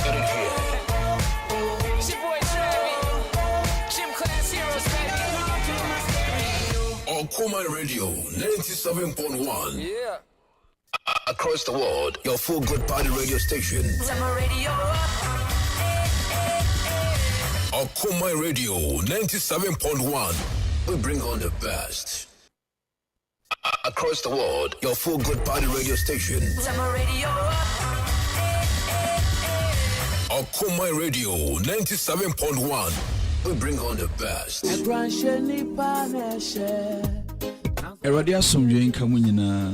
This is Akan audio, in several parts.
get it here. It's your boy Travis. Gym Class Heroes, baby. Okoman Radio 97.1. Yeah. Across the world, your full good party radio station. Summer radio. Okoman Radio 97.1. We bring on the best. Across the world, your full good party radio station. Summer radio. Okoman Radio 97.1. We bring on the best. Eradia somye nka mu nyina.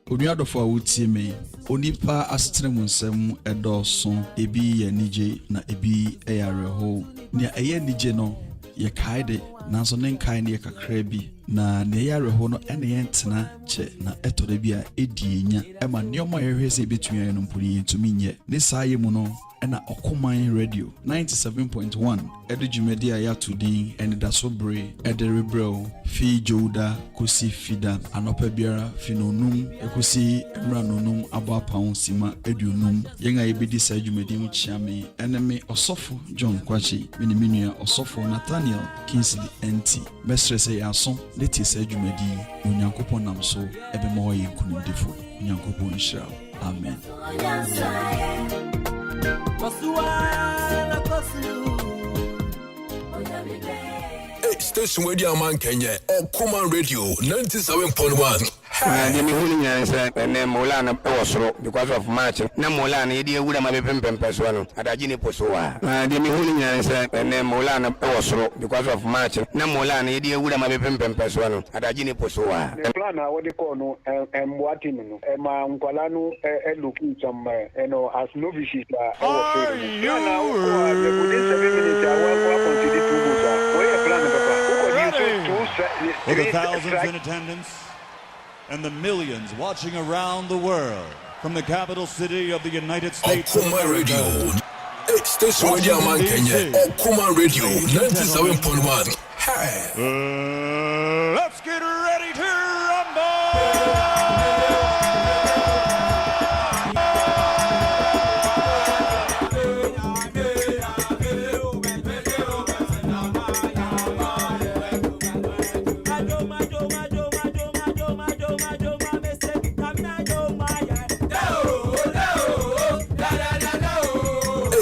Onuadofo a wotie me. Onipa asetrem nsem edoso ebi ye nije na ebi eyareho. Ne eye nije no ye kaide nanso ne nkai ne kakra bi na ne yareho no ene yentena che na etode bi a edienya ema neoma yehwese betumi no mpuri yentumi nye ne saaye mu no ena Okoman Radio 97.1 edujumedi a yatudin ene dasobre ederebreo fi joda kosi fida anopa biara finonum ekosi emranonum abapawon sima edunum yenga yebedi sa jumedi mu chiame ene me osofo John Kwachi miniminu osofo Nathaniel Kingsley NT mestrese yaso leti sa jumedi onyankopon namso ebe mo yenkunu defo onyankopon nshira amen. Hey, station radio man Kenya, Okoman Radio 97.1. The Mihulian said, and then Molana Posro, because of March. No Molana, idiot, would have been Pempeswano, at Agini Posua. The Mihulian said, and then Molana Posro, because of March. No Molana, idiot, would have been Pempeswano, at Agini Posua. The plan, what they call no, and what in Uncolano, and looking somewhere, and as novices are. You know, within 7 minutes, I will consider to for the thousands in attendance and the millions watching around the world from the capital city of the United States of Okoman America. Radio. Hey, station radio man Kenya, Okoman Radio 97.1. Hey. Let's get ready to rumble!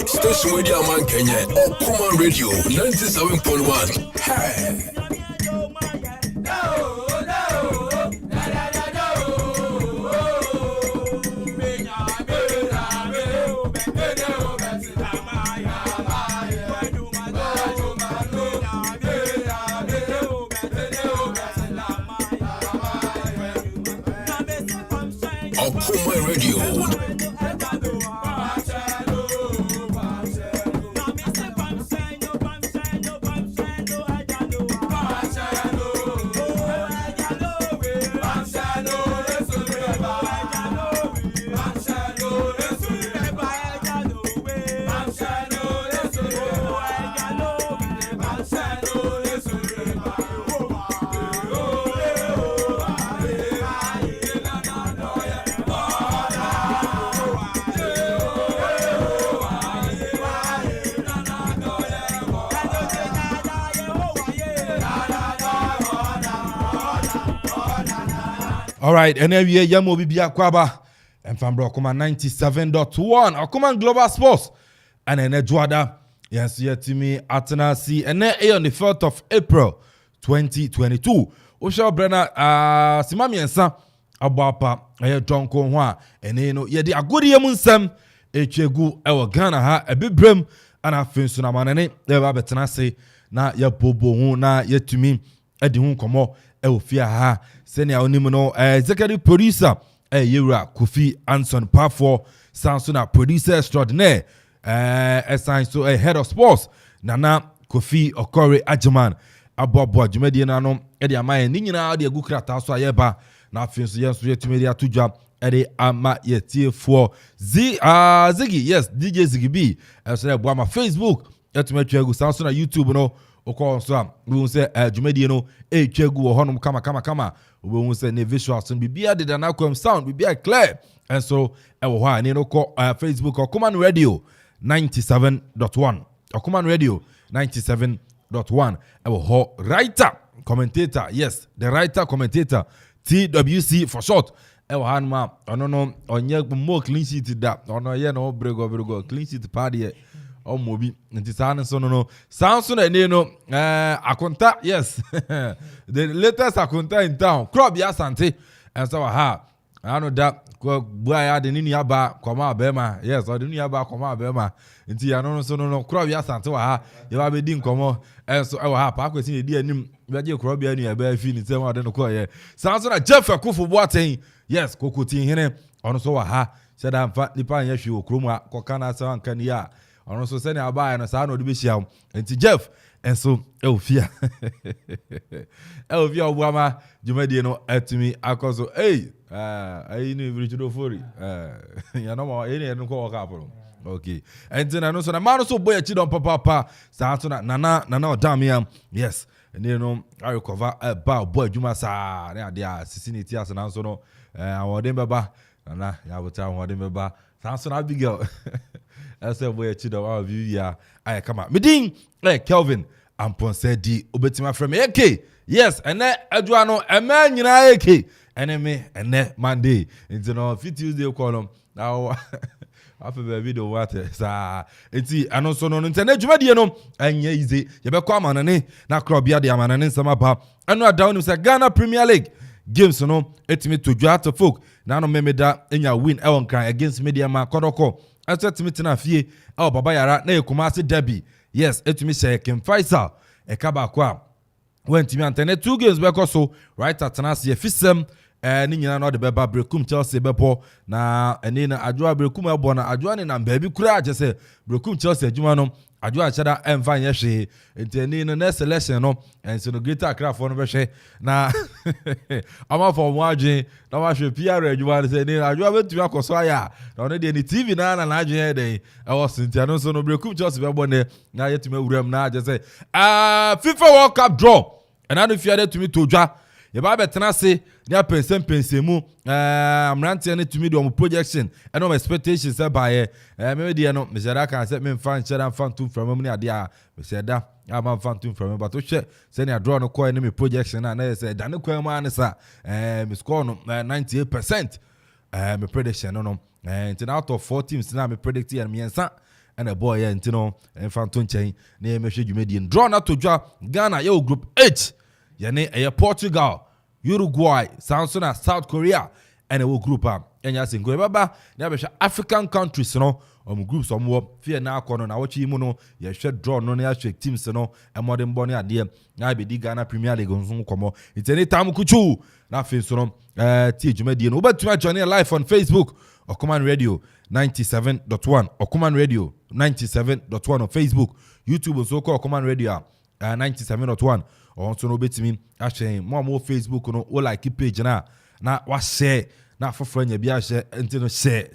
Station radio man Kenya, Okoman Radio 97.1. Hey. Okoman Radio. All right, and every year Yamo Bibia Kwaba and from Okoman 97.1 Okoman Global Sports and then Edwada yes yet to me Atana C and then on the 4th of April 2022 Osha Brenna Simami and Sam Abapa John Konwa and you know the agudi yamunsem echegu ewo Ghana ha ebibrem ana finso na manane eba betena se na ya bobo hu na yetumi edi hu komo Eufia ha senior onimuno executive producer Yura Kofi Anson Pafo Sansona producer extraordinaire assign so head of sports Nana Kofi Okore Ajaman abobo dwumadi na no e de amaye ni nyina de agukra so ayeba na afin so yenso yetumedi atudwa e de ama yetiefo Ziggy yes DJ Ziggy B so e bo ama Facebook etumetwa agu Sansona YouTube no okọ so a we say dwumadi no etwagu honum kama we say ne visuals and bibia de na kwam sound bibia clear and so e wo ha ni no ko Facebook Okoman Radio 97.1 Okoman Radio 97.1 writer commentator, yes, the writer commentator TWC for short. Hanma no onye more clean sheet that ono ye no brego clean sheet party o mobi nti so no sounds so no akonta, yes. The latest akonta in town crop ya sante and so I know that boy the nini aba Kwame Abema, yes, or the nini aba Kwame Abema nti ya no so no crop ya sante wa you ba be din komo and so pa kwesi di anim be je crop ya nu aba fi ni tem wa de no ko ye sounds so that Jeff Akufo Boateng, yes, kokoti hene ono so wa said am fa nipa anya hwe okrom a kokana sa anka ni ya ono so se ne aba no sa na odi be hia nti Jeff and so Elfia Obuama Jumadi no atimi akoso ayi ni Richard Fori ya no mo ene no ko waka apolo okay and then no so na man so boy chi don papa sa so na nana odamia, yes, and you know I recover ba boy Juma sa na dia sisinity as na so no awodin beba na ya buta awodin beba sa so na Abigail ese boy chi don wa view ya I come out midin Kelvin Amponsah Addi obetima from AK, yes, and adwa no ema nyina AK enemy and Monday into no fit Tuesday call now after the video what sa enti ano so no internet dwumade no anya easy ye be kwa manane na krobia de amanane nsama ba anu down say Ghana Premier League games no etimi to dwa to folk na no memeda enya win ewon kan against Media Ma Kodoko etimi tina fie baba yara na Ekumasi derby, yes, etimi say Kim Faisal ekaba kwa wentimi antene 2 games be so right at Tanasi Fisem ni nyina no de beba Brekum Chelsea bebo na eni na adwa Brekum ebo na adwa ni na baby kura je se Brekum Chelsea adwuma no adwa chada emfa nye hwe enti no next selection no enso no Greater Accra for no be hwe na ama for mo adwen na wa hwe PR adwuma se ni adwa betumi akoso aya na no de ni TV na adwen dey e was enti no so no Brekum Chelsea bebo ne na yetumi awuram na je se FIFA World Cup draw and I don't fear that to me to dwa ye ba betena se ni pensemu amrante ne tumi do projection and no expectations by me dey no me shara kan say me fan shara fan too from me ade a me shada am fan too from me but o hwe say ni draw no call me projection na say da ne kwan mu anesa me score no 98% me prediction no and out of 4 teams na me predict and me ensa and a boy and no fan too chen na me hwe dwumadi draw na to dwa Ghana ye group H yane Portugal, Uruguay, South Korea, and a group up. And yes, in Guebaba, never African countries, no, groups of more fear now corner. Now, what you know, you should draw no near teams, no, and modern bonny idea. I be the Ghana Premier League on Zoom. It's any time kuchu. Nothing so, teach me the but to join live on Facebook, Okoman Radio 97.1, Okoman Radio 97.1 on Facebook, YouTube, and so called Okoman Radio 97.1. Also no betimi ahwe mo Facebook no o like page na wa share na foforo nya bia share enti no share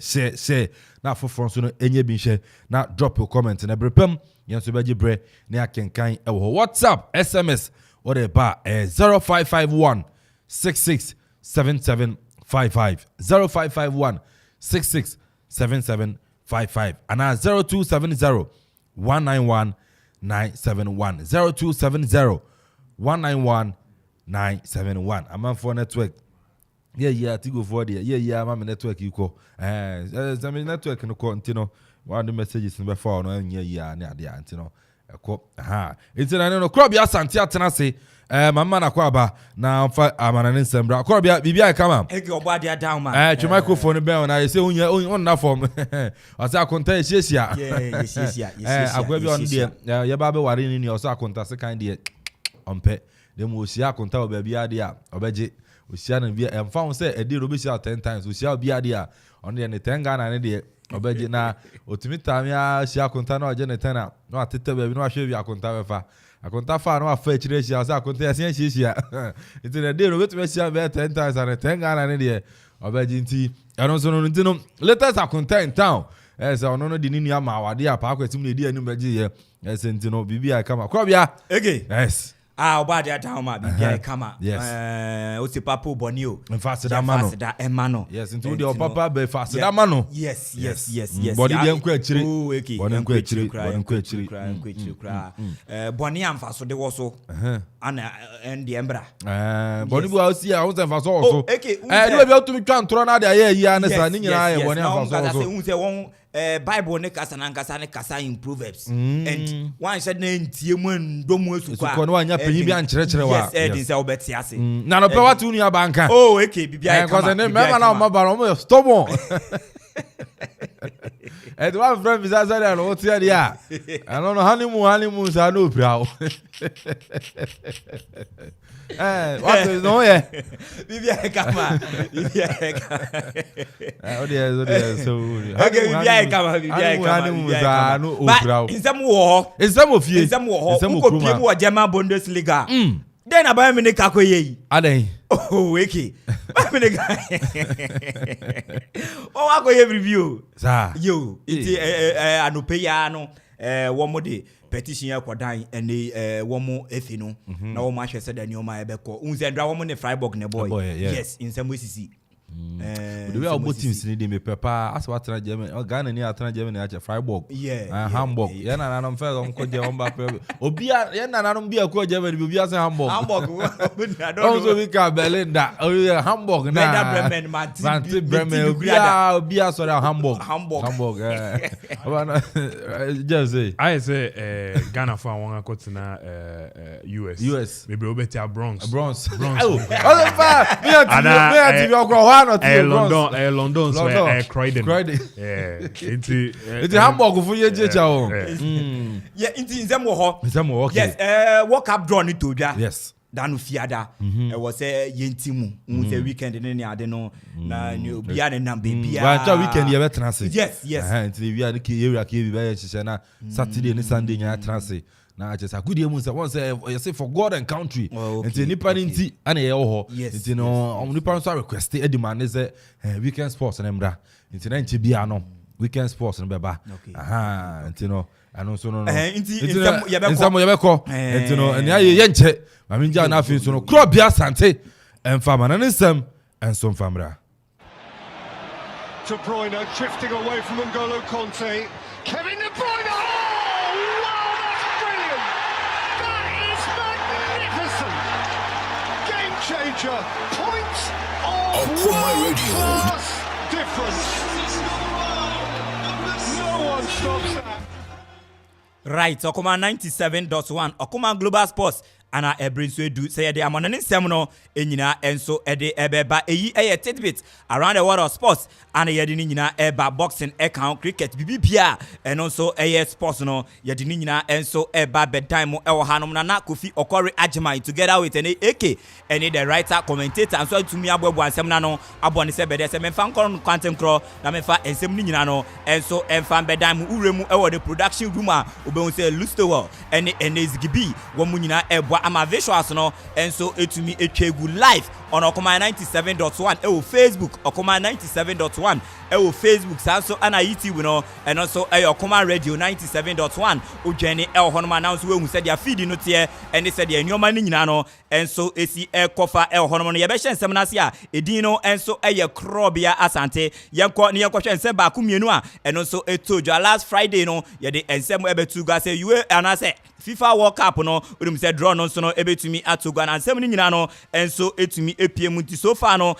na foforo so no enye bi share na drop your comment na brepam yenso beji bre na akenkan e wo WhatsApp SMS or the ba 0551 667755 0551 667755 and 0270 191 971 0270 191-971. I'm on for network. Yeah, Tigo for there. Yeah, I'm network you call. Some network no continue. One of the messages in before no yeah, near the antino. It's an Krobia Santia Tenase. Mama na kwaba na fa amana ne nsembra Krobia bibia come am. Ege obadia down man. To microphone bell na say on na form. Asa akonta ehiesia. Yeah. Akwa bi on there. Ya ba be ware ni osa akonta se kan there. Ompe dem osia akonta obabi ade a obeje osia na bi emfa won say edi robi sia 10 times osia obi ade a on there ne 10 Ghana ne de obeje na otimi tamia sia akonta na oje ne 10 na no atete baby no ahwe bi akonta befa akonta fa no afa chire sia asa akonta ya sia it ne de robi timi sia be 10 times and 10 Ghana ne de obeje nti eno so no nti no latest akonta in town so no di nini ama awade a pa akwati mu ne di anu beje ye nti no bibia kama Krobia ege yes Obadia Dama, Bibia Kama. Yes. Osipapo Bonio. Fast that mano. Emano. Yes, into the papa be fast that mano. Yes. Body dem kwa chiri. Oh, okay. Body kwa chiri. Boni amfa so de wo so. Ana endi embra. Body bu ausi a won fa so so. Okay. No be to me twan tro na de ye na sa ni nyina ye boni amfa so so. Yes, won Bible ne kasa na kasa in Proverbs. And one said na ntie mu ndomu esu kwa. Ko no anya panyi bi an kyerɛkyerɛ wa. Yes, edin say obeti ase. Na no pe watu nua banka. Oh, okay, bibia kama. Because ne me na ma ba no stubborn. And one friend is outside and what's here? I don't know honeymoon, I know proud. What is no, yeah? Bibia kama. Oh, dear, so. Okay, bibia kama. But in some war, in some of you, some war, some people German Bundesliga. Then I buy me the kakoye. Ade. Oh, okay. Buy me the guy. Oh, I go every review. Sir. You, it's anopeyano. One more day. Petition ya kwa dai and one more efino. Na one match said and you my beko. Unzendra one more Freiburg ne boy. Yes, in some ways see. The way our both teams need me pepper as what Germany or Ghana near Germany at Freiburg. Hamburg. Yana and I'm fair on Kojamba. Obia, Yana and I'm be a co Germany, will be as Hamburg. Also, we can Belinda. Oh, yeah, Hamburg. Bremen, Bremen, be as Hamburg. Just say, I say, Ghana for one go to US. Maybe we better Bronx. Oh, London, so Croydon. Yeah, it's Hamburg for you, yeah, into Zemo. Yes, World Cup draw ni to ja. Yes. Danu fiada. It was a yentimu. The weekend in any other no. Na new biane na baby. Well, weekend you better transit. Yes. We are the key area Saturday and Sunday you transit. Na just a good year once you say for God and country. And the nipa ninti ane yeho. It's no nipa so request e demand is weekend sports and embra. It's na nchibia no weekend sports and beba. And no so no. Insamo yebeko. And no and ye nche. Maminja na afi so no kro bia sante. Enfama na nsem ensom famra. De Bruyne drifting away from N'Golo Conte. Kevin De Bruyne. Changer, points of class difference. No one stops that. Right, Okoman 97.1 Okoman Global Sports ana ebrin so edu say dey amon ne nsem no enyina enso ede ebeba eyi eye tidbit around the world of sports ana yede ni nyina eba boxing account cricket bibia eno so eye sports no yede ni nyina enso eba bedtime mo ewo hanom na Kofi Okori Agyeman together with an AK any the writer commentator and so tumi abobo ansem na no abone se bede se memfa nkoro kwantem kro na memfa ensem ni nyina no enso emfa bedtime uremu ewo the production room a obehun se Lustowell any Ezgibi wo mu nyina ebo ama visuals no enso etumi etwegu live on Okoman 97.1 ewo Facebook Okoman 97.1 ewo Facebook sanso ana YouTube no and also Okoman Radio 97.1 ojeni honoma announce we hu se dia feed no tie and se dia nyoma ni nyina no enso esi kofa honoma no ye be hye nsem na se a edin no enso krobia asante yenko ne yenkwohwe nsem ba ku mienu a eno so etojo last Friday no ye de ensem ebetu ga se you anase FIFA World Cup no odum se draw no so no ebetumi atogo na nsem ni nyina no enso etumi epiem nti so far no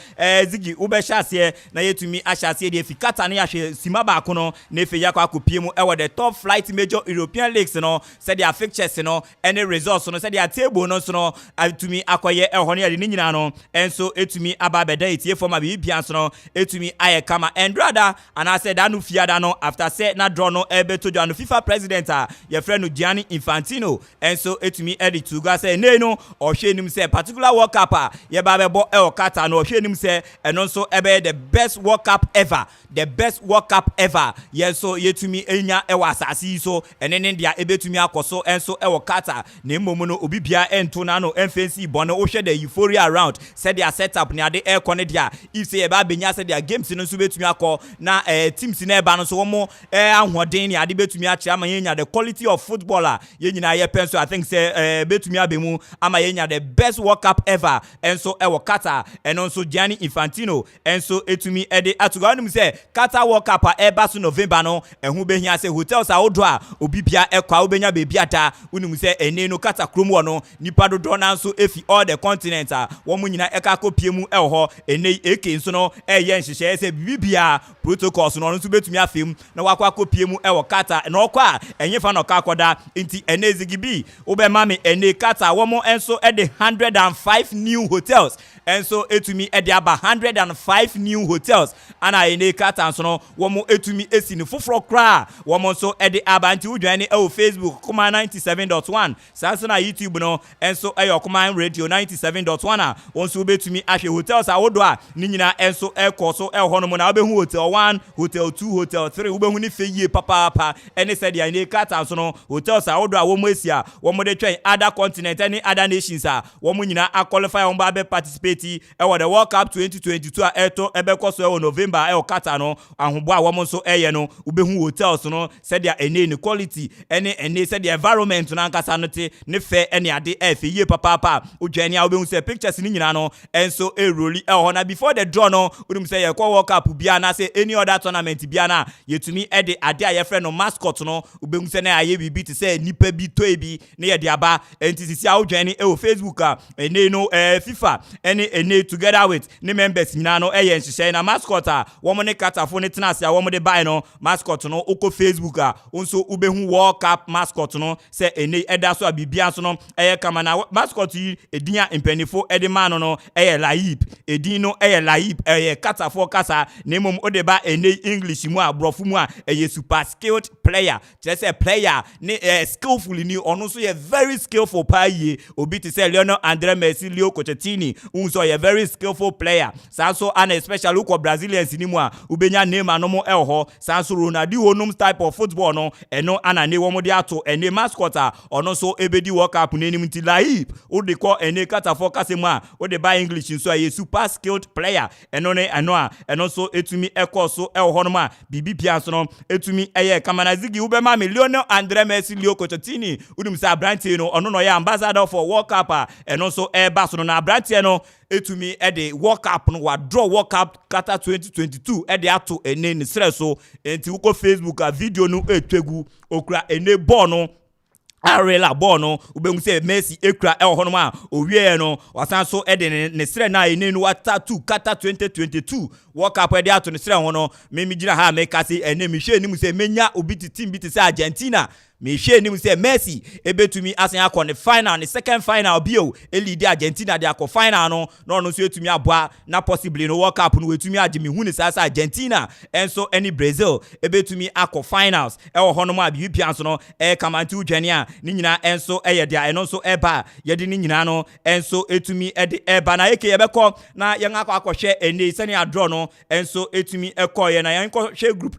zigi wo be hyase na yetumi ahyase de fikata na yahwe sima ba ko no na efe yakwa akopiem ewo the top flight major European leagues no said their fixtures no any results no said their table no so no etumi akoye ehone yade ni nyina no enso etumi aba beda etie forma bibia so no etumi aye kama and rather and I said anu fiada no after say na draw no ebetojo anu FIFA president your friend Gianni Infantino and so etumi edit to go say no or hwe nim say particular World Cup ye ba be ɛbɛbɔ ɛwɔ Qatar no ɔhwɛ nim sɛ ɛno nso ɛbɛyɛ the best World Cup ever yɛn so yɛtumi enya ɛwɔ asase yi so ɛne ne deɛ ɛbɛtumi akɔ so ɛnso ɛwɔ Qatar na mmom no obi bia ɛnto na no ɛmfɛnsi bɔne wohwɛ the euphoria around sɛ deɛ setup ne ade ɛkɔ ne deɛ if sɛ yɛba benya sɛ deɛ games no nso bɛtumi akɔ na teams na ɛba no so wɔn ahoɔden ne ade bɛtumi akyerɛ ama yɛnya the quality of football a yɛnyina yɛpɛ so I think sɛ bɛtumi abɛmu ama yɛnya the best World Cup ever ɛnso ɛwɔ Qatar ɛno nso Gianni Infantino ɛnso ɛtumi ɛde atoga ɔnum sɛ Qatar World Cup a ɛba so November no ɛho bɛhia sɛ hotels a wodo a obi bia ɛkɔ a wobɛnya baabi ata wonum sɛ ɛne no Qatar krom wɔ no nipa dodoɔ na nso efi all the continent a wɔn nyina ɛka akɔpie mu ɛwɔ hɔ ɛne eke nso no ɛyɛ nhyehyɛ sɛ bibia protocols no nso betumi afem na wakɔ akɔpie mu ɛwɔ Qatar na ɔkɔ a ɛnyɛ fa na ɔka akɔda nti ɛne zigibi wobɛma me ɛne Qatar wɔn nso ɛde 105 new hotels ɛnso etumi ɛde aba 105 new hotels ana ɛne Qatar nso no wɔn etumi esi ne foforɔ kra wɔn nso ɛde aba nti wodwan ne ɛwɔ Facebook Okoman 97.1 sanso na YouTube no ɛnso ɛyɛ Okoman Radio 97.1 a wɔn nso betumi ahwɛ hotels a wodo a ne nyina ɛnso ɛkɔ so ɛwɔ hɔ no na wobɛhu hotel 1 hotel 2 hotel 3 wobɛhu ne fɛ yie papaapa ɛne sɛ deɛ ɛne Qatar nso no hotels a wodo a wɔn esi a wɔn de twɛn other continent ɛne other nations a wɔn nyina aqualify wɔn ba bɛ participate ɛwɔ the World Cup 2022 a ɛtɔ ɛbɛkɔ so ɛwɔ November ɛwɔ Qatar no ahobo a wɔn nso ɛyɛ no wobɛhu hotels no sɛdeɛ ɛne ne quality ɛne sɛdeɛ environment no ankasa no te ne fɛ ɛne ade ɛfɛ yie papaapa odwane a wobɛhu sɛ pictures ni nyina no ɛnso ɛroli ɛwɔ hɔ na before the draw no wonum sɛ yɛkɔ World Cup bia na sɛ any other tournament bia na yɛtumi ɛde ade a yɛfrɛ no mascot no wobɛhu sɛ na ayɛ bibi te sɛ nipa bi toy bi ne yɛde aba ɛnti sisi a wodwane ɛwɔ Facebook a ɛne no FIFA ɛne together with ne members nyina no ɛyɛ nhyehyɛ na mascot a wɔn ne Qatarfo ne tena ase a wɔn de buy no mascot no okɔ Facebook a nso wobɛhu World Cup mascot no sɛ ɛne ɛda so a bibia so no ɛyɛ kama na mascot yi edin a mpanifo ɛde ma no ɛyɛ Laib edin no ɛyɛ Laib ɛyɛ Qatarfo kasa na mmom ode ba ɛne English mu a brofo mu a ɛyɛ super skilled player kyerɛ sɛ player ne skillful ni ɔno so yɛ very skillful pa yie obi te sɛ Lionel André Messi Leo Kochettini unso yɛ very skillful player sanso and especially ukɔ Brazilians ni mu a ubenya Neymar no mo ɛwɔ hɔ sanso Ronaldinho nom type of football no ɛno ana ne wɔn de ato ɛne mascot a ɔno so ebedi World Cup n'anim ti Laib ode kɔ ɛne Qatarfo kase mu a ode ba English nso a super skilled player ɛno ne ɛno a ɛno so etumi ɛkɔ so ɛwɔ hɔ no ma bibi pia so no etumi ɛyɛ kamana zigi ubema Lionel André Messi Leo Kochettini udum sa Brantie no ɔno no yɛ ambassador for World Cup a ɛno so ɛba so no na Brantie no etumi ɛde World Cup no wa draw World Cup Qatar 2022 ɛde ato ɛne ne srɛ so enti wokɔ Facebook a video no etwegu okura ɛne ball no arela ball no ubɛhu sɛ Messi ekura ɛwɔ hɔ no ma owie no wasan so ɛde ne srɛ na ɛne no wata to Qatar 2022 World Cup ɛde ato ne srɛ ho no me gyina ha me ka se ɛne me hwɛ nim sɛ menya obi te team bi te sɛ Argentina me hwɛ nim sɛ Messi ebetumi asan akɔ ne final ne second final bio elidi Argentina de akɔ final no na ɔno so etumi aboa na possibly no World Cup no etumi agye me hu ne saa Argentina enso any Brazil ebetumi akɔ finals ɛwɔ hɔ no ma bi pia so no kamanti udwane a ne nyina enso ɛyɛ de ɛno nso ɛba yɛde ne nyina no enso etumi ɛde ɛba na yɛke yɛbɛkɔ na yɛn akɔhwɛ ɛne sɛne adrɔ no enso etumi ɛkɔ yɛ na yɛn kɔhwɛ group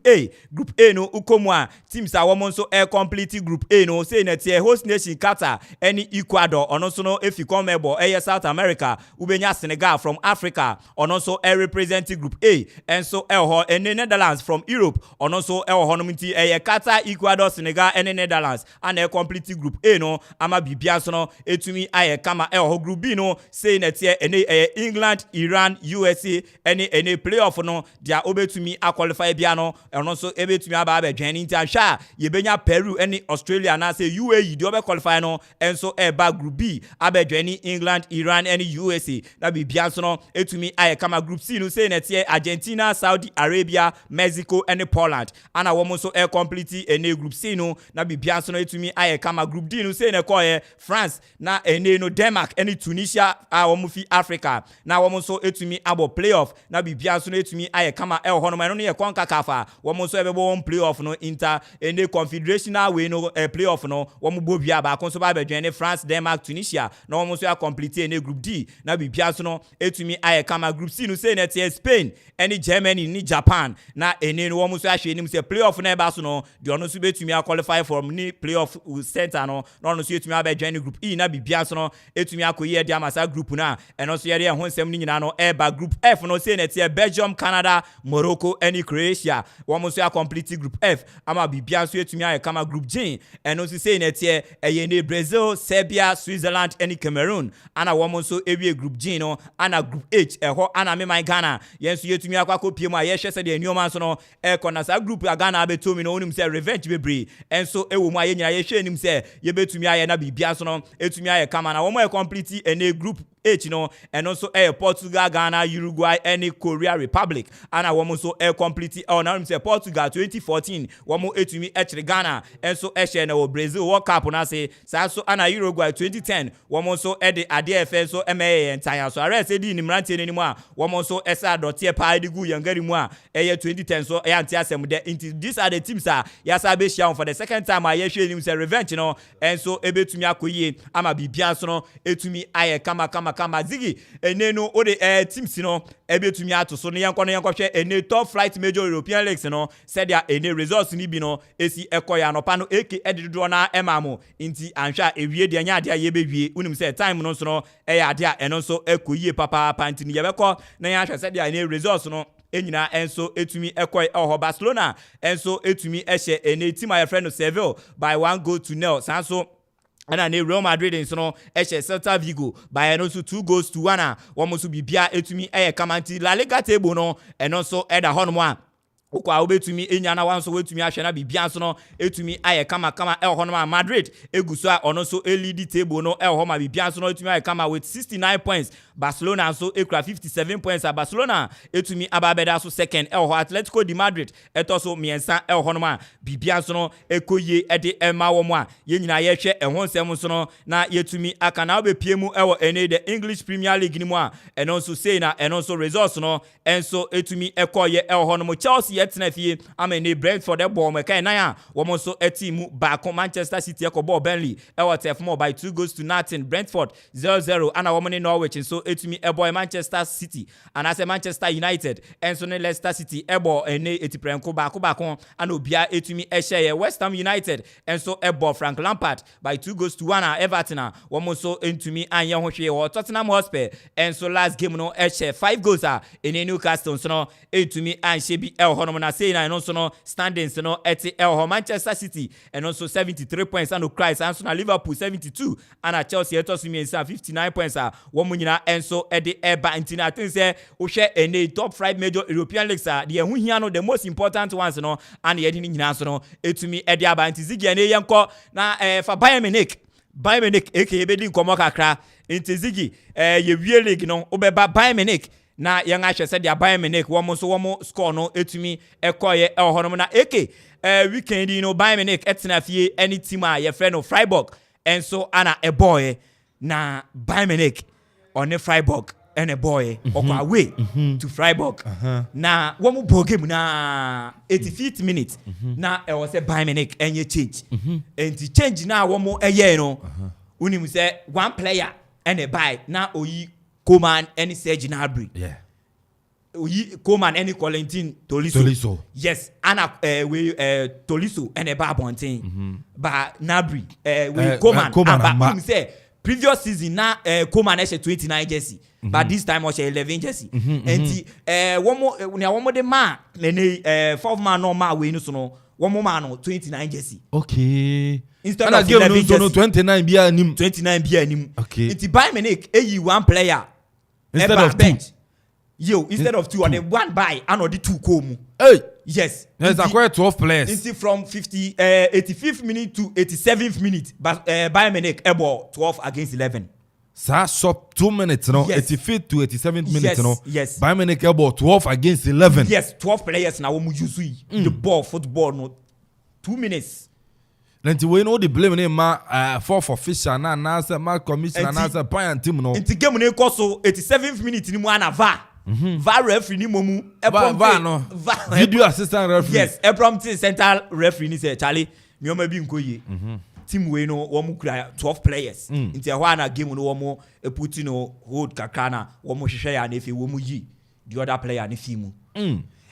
A no ukomu a teams a wɔn nso complete group A no say na tie host nation Qatar any Ecuador ono so no efi CONMEBOL South America ubenya Senegal from Africa ono so represent group A and so and Netherlands from Europe ono so no minti Qatar Ecuador Senegal and Netherlands and complete group A no ama bibia so no etumi kama group B no say na tie England Iran USA any playoff no dia obetumi qualify bia no ono so ebetumi aba dwan nti ahwa yebenya Peru any Australia na say UAE di obe qualify no enso eba group B abedwani England Iran and USA na bibia so no etumi kama group C no say na tie Argentina Saudi Arabia Mexico and Poland ana wo so complete ene group C no na bibia so no etumi kama group D no say na call France na ene no Denmark and Tunisia wo fi Africa na wo so etumi abo playoff na bibia so no etumi kama hono no ye CONCACAF wo so ebebo playoff no inter ene confederation way no playoff no wɔn bɔ bia baako nso ba bɛdwɛn France Denmark Tunisia na wɔn nso complete ne group D na bibia so no etumi ayɛ kama group C no say na tie Spain any Germany ni Japan na ene no wɔn nso ahwɛ nim say playoff na ɛba so no de ɔno nso betumi qualify from ni playoff center no na ɔno nso etumi abɛdwɛn ne group E na bibia so no etumi akɔyɛ de amasa group na ɛno nso yɛ de ho nsɛm ni nyina no ɛba group F no say na tie Belgium Canada Morocco any Croatia wɔn nso complete group F ama bibia nso etumi ayɛ kama group G ɛno nso say na tie ɛyɛ ne Brazil Serbia Switzerland any Cameroon ana wɔn nso ewie group G no ana group H ɛhɔ ana me my Ghana yɛn nso yɛtumi akɔ pie mu a yɛhwɛ sɛ de nneɛma nso no ɛkɔ na saa group Ghana abɛto mi no onim sɛ revenge bebree ɛnso ɛwɔ mu a yɛnyina yɛhwɛ anim sɛ yɛbɛtumi ayɛ na bibia nso no etumi ayɛ kama na wɔn complete ɛne group H no ɛno nso ɛyɛ Portugal Ghana Uruguay any Korea Republic ana wɔn nso complete na onim sɛ Portugal 2014 wɔn etumi ɛkyerɛ Ghana ɛnso ɛhyɛ na wɔ Brazil World Cup na se saa so ana Uruguay 2010 wɔn nso ɛde adeɛ ɛfɛ nso ɛmɛyɛ ntanya so arɛ sɛ di nimrantie n'anim a wɔn nso ɛsɛ adɔteɛ paa de gu yɛngari mu a ɛyɛ 2010 so ɛyɛ ante asɛm dɛ nti these are the teams a yɛasa abɛhyia for the second time a yɛhwɛ anim sɛ revenge no ɛnso ɛbɛtumi akɔ yie ama biribia nso no ɛtumi ayɛ kama zigi ene no o de teams no ɛbɛtumi ato so no yɛnkɔhwɛ ene top flight major European leagues no sɛdeɛ ene results ni bi no esi ɛkɔyɛ anɔpa no eke ɛde dodoɔ na ɛma mo nti anhwɛ a ewie deɛ nya adeɛ a yɛbɛwie wonim sɛ time no nso no ɛyɛ adeɛ a ɛno nso ɛkɔ yie papaapa nti no yɛbɛkɔ na yɛahwɛ sɛdeɛ ene results no enyina enso etumi ekoi ɛhɔ Barcelona enso etumi ɛhyɛ ene team a yɛfrɛ no Seville by 1-0 sanso ana ne Real Madrid nso no ɛhyɛ Celta Vigo by no so 2-1 a wɔn nso bibia etumi ɛyɛ kamanti La Liga table no ɛno nso ɛda hɔ no a okwa obetumi enya na wanso wetumi ahwe na bibia nso no etumi aye kama ɛhɔ no ma Madrid eguso a ɔno so lead table no ɛhɔ ma bibia nso no etumi aye kama with 69 points Barcelona nso ekura 57 points a Barcelona etumi ababeda so second ɛhɔ Atletico de Madrid ɛtɔ so miensa ɛhɔ no ma bibia nso no ekoye ɛde ɛma wɔ mu a yenyina yɛhwɛ ɛho nsɛm nso no na yetumi aka na obepie mu ɛwɔ ene the English Premier League ni mu a ɛno nso sei na ɛno nso results no ɛnso etumi ɛkɔye ɛhɔ no mo Chelsea Fie amene Brentford ball me kai na ya wo mo so team back Manchester City ekɔ Burnley Turf Moor by 2-0 Brentford 0-0 ana wo mo ne Norwich so etumi boy Manchester City and as Manchester United enso ne Leicester City ball ene etiprenko back ana obia etumi ehye West Ham United enso ball Frank Lampard by 2-1 Everton wo mo so entumi anye ho hwe wo Tottenham Hotspur enso last game no ehye 5 goals ene Newcastle so no etumi anhye bi no na say na no so no standings no eti Manchester City and also 73 points and Christ and so na Liverpool 72 and Chelsea etos me 59 points wo mo nyina enso ede eba ntina I think say wo hwe ene top 5 major European leagues the hu hia no the most important ones no and ye de nyina so no etumi ede aba nti zigi na yenko na for Bayern Munich eke be di nkomo kakra nti zigi ye wie league no obeba Bayern Munich na yang ahwe se dia Bayern Munich wo mo so wo mo score no etumi ekoye ɛhɔ no na weekend no Bayern Munich etena fie any team a ye frɛ no Freiburg enso ana boy na Bayern Munich on Freiburg and a boy okwa away to Freiburg na wo mo ball game na 85th minute na was a Bayern Munich enye change enti change na wo mo eye no unim say one player and a buy na oyi Okoman any Serge Gnabry. Yeah. Okoman any Corentin Tolisso. Yes. Anna Tolisso and a Babontin. But Gnabry we Okoman say previous season na Okoman has 29 jersey. But this time was 11 jersey. And one more the man fourth man no man we no so no one more man no 29 jersey. Okay. Instead of 11 jersey, 29 be anim. 29 be anim. Okay. It's Bayern Munich one player instead of bench. Instead of two, or the one buy and or the two come. Hey. Yes. There's a quite 12 players. It's from 85th minute to 87th minute. But Bayern Munich able 12 against 11. So sub 2 minutes, no? Yes. 85th to 87th minutes, no? Yes. Bayern Munich able 12 against 11. Yes, 12 players now. We use the ball, football, no 2 minutes. Nti we know the blame name ma for official na answer ma commission na answer Bayern team no. Nti game ne ko so 87th minute ni mu ana VAR. VAR referee ni momu. VAR no. Video assistant referee. Yes, prompt central referee ni say Charlie mioma bi nkoye team we no wo mu kura 12 players nti e ho ana game no wo mu put no hold kakra na wo mu hwehwe ya na efi wo mu yi the other player ne fi mu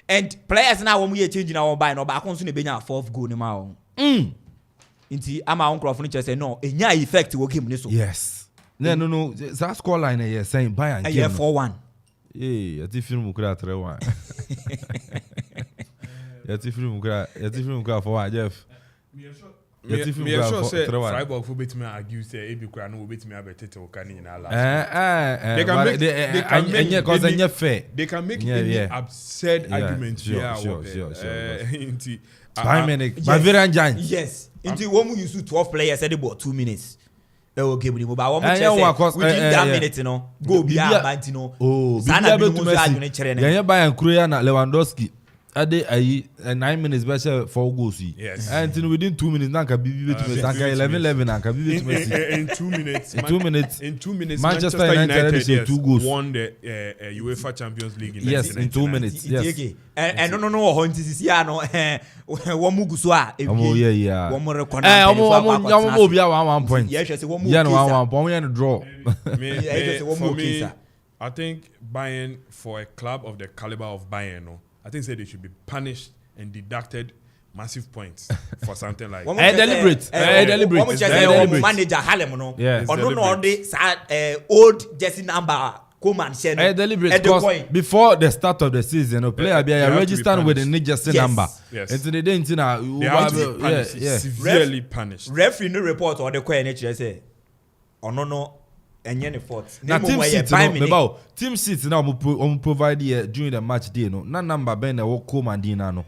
and players na wo mu ye change na wo buy no ba kon so na benya 4th goal ni ma wo nti ama on crofo no che say no enya effect wo game ni so yes no that score line here saying buy and game 4-1 eh ati film kura 3-1 ati film kura 4-1 Jeff me sure say Freiburg for bet me argue say ebi kura no bet me abetete o kan nyina la they can make any absurd argument here inti Bavarian Giants yes inti wo mu use 12 players at about 2 minutes o game ni mo ba wo mu chese within that minute no go bi abanti no sana bi mo so adwene kire ne yanya Bayern Kroya na Lewandowski ade ayi 9 minutes be say 4 goals and within 2 minutes nanka bibi betume sanka 11 nanka bibi betume in 2 minutes Manchester United is 2 goals won the UEFA Champions League in yes in 2 minutes yes and no ho nti sisi ano wo mu guso a ebi wo mu record na wo bia 1 point yes say wo mu yeah no 1 point we draw for me I think Bayern for a club of the caliber of Bayern I think say they should be punished and deducted massive points for something like deliberate manager Harlem no no the old jersey number Okoman share no deliberate because before the start of the season no player be registered with the new jersey number and they didn't na severely punished referee no report or the coin nature say no enye ne fault na team sheet no about team sheet na we provide here during the match day no na number ben na Okoman din na no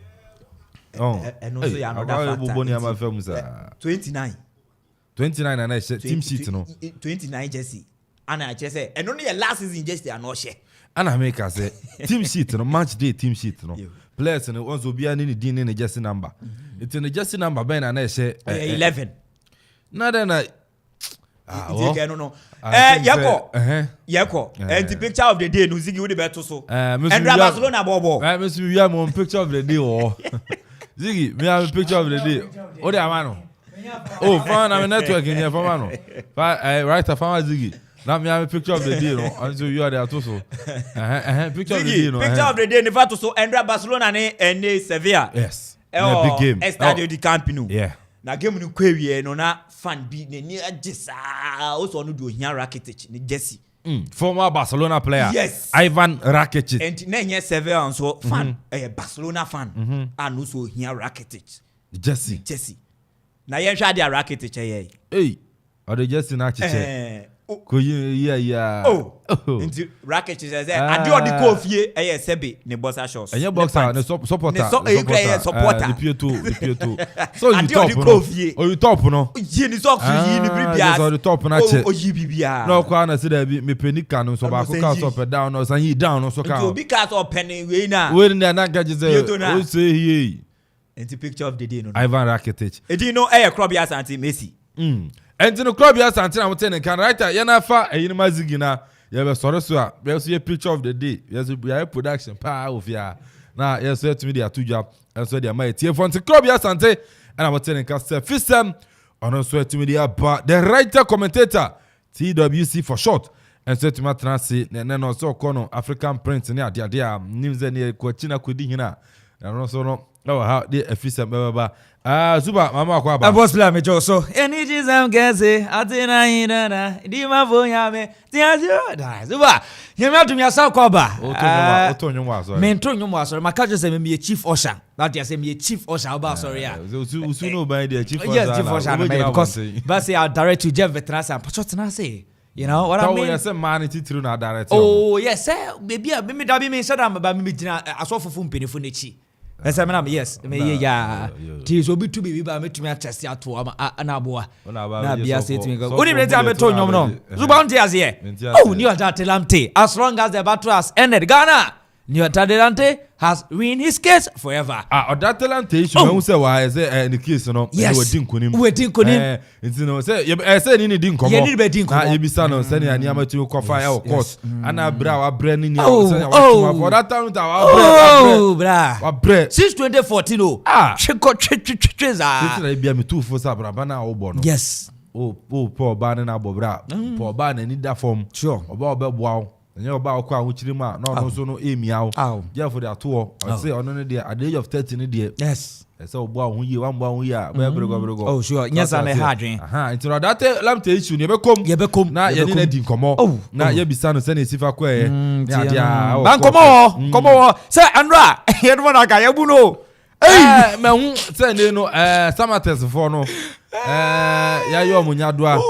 and also ya another factor 29 na team sheet no 29 jersey ana I say and only the last season jersey are not share ana make us say team sheet no match day team sheet no players no once obia ni din ni jersey number it's in the jersey number ben na share 11 na then Yeko. And the picture of the day, no Ziggy would be better so. And Barcelona Bobo. We have one picture of the day. Ziggy, we have a picture of the day. Oh, the Amano. Oh, fine, I'm networking here for Mano. Right, I found Ziggy. Now we have a picture of the day, no? Until you are there too. Picture of the day, no? Picture of the day, Nevato so. And Barcelona and Sevilla. Yes. Big game. Estadio di Camp Nou. Yeah. Na game no query no na fan bi ni agisa also no do hia Rakitic ni Jesse former Barcelona player yes Ivan Rakitic and na hia Sevilla so fan Barcelona fan and also hia Rakitic Jesse na yen hwa dia Rakitic o de Jesse na chiche ko yeah nti Rakitic say ade odi ko fie sebe ne boxer shorts enye boxer ne supporter supporter the P2 so you top no you top no yi ni socks yi ni bibia so the top na che yi bibia no kwa na say da bi me penika no so ba ko ka up down no so yi down no so ka obi ka so penny we na gaje say o say here nti picture of the day no Ivan Rakitic edi no club ya Santi Messi and no club ya Santi na mutene kan right ya na fa eyin mazigi na ya be soro so a be so a picture of the day yes we are production pa ofia na yes so to me dey atujwa and so dey my tie for club ya Santi and I'm telling kan say fisem on so to me dey about the writer commentator TWC for short and so to me transi na no so kono African Prince ni ade news ni ko china kodi hina na so no how the fisem baba Zuba mama kwa ba boss la me so any jizam gese atina hina di mavonya me tiajo da Zuba yemi atumi asa kwa ba otonyo so me ntonyo mo asori maka say me chief usher that you say me chief usher ba sorry ya usu no by the chief usher yes chief usher because but say I'll direct to Jeff Veterans and Pachotna say you know what I mean yes man titru na direct oh yes baby me da bi me say that ba me gina asofufu mpenifu nechi yes me yeah ti so bi tu baby ba metumi atest ato na aboa na bia say timi go oni me tell me to nyom no Zuba on tears here oh ni ata telamte as long as the battle has ended Ghana New Adelante has win his case forever. Adelante issue when say why say the case no we din konim say ni din komo na ye bisa no say ni ama tu ko fire of course ana bra wa bra ni for that time wa bra since 2014 cheko za bia me tu fo sa bra ba na wo bo no yes Paul ba na bo bra Paul ba na ni da form sure oba boa and you about a chirima, no, so no, Amy out. Yeah, for that tour. I say on the at the age of 13, dear. Yes. So, one year, where go. Oh, sure. Yes, I'm a hard drink. Into that lamp issue, never come. Now, you didn't come on. Oh, now you be son of Senny Sifa. Yeah, come on. Say, Andra, you don't want to get Yabuno. Hey, man, say, no, summer test for no. Ya yo munyadwa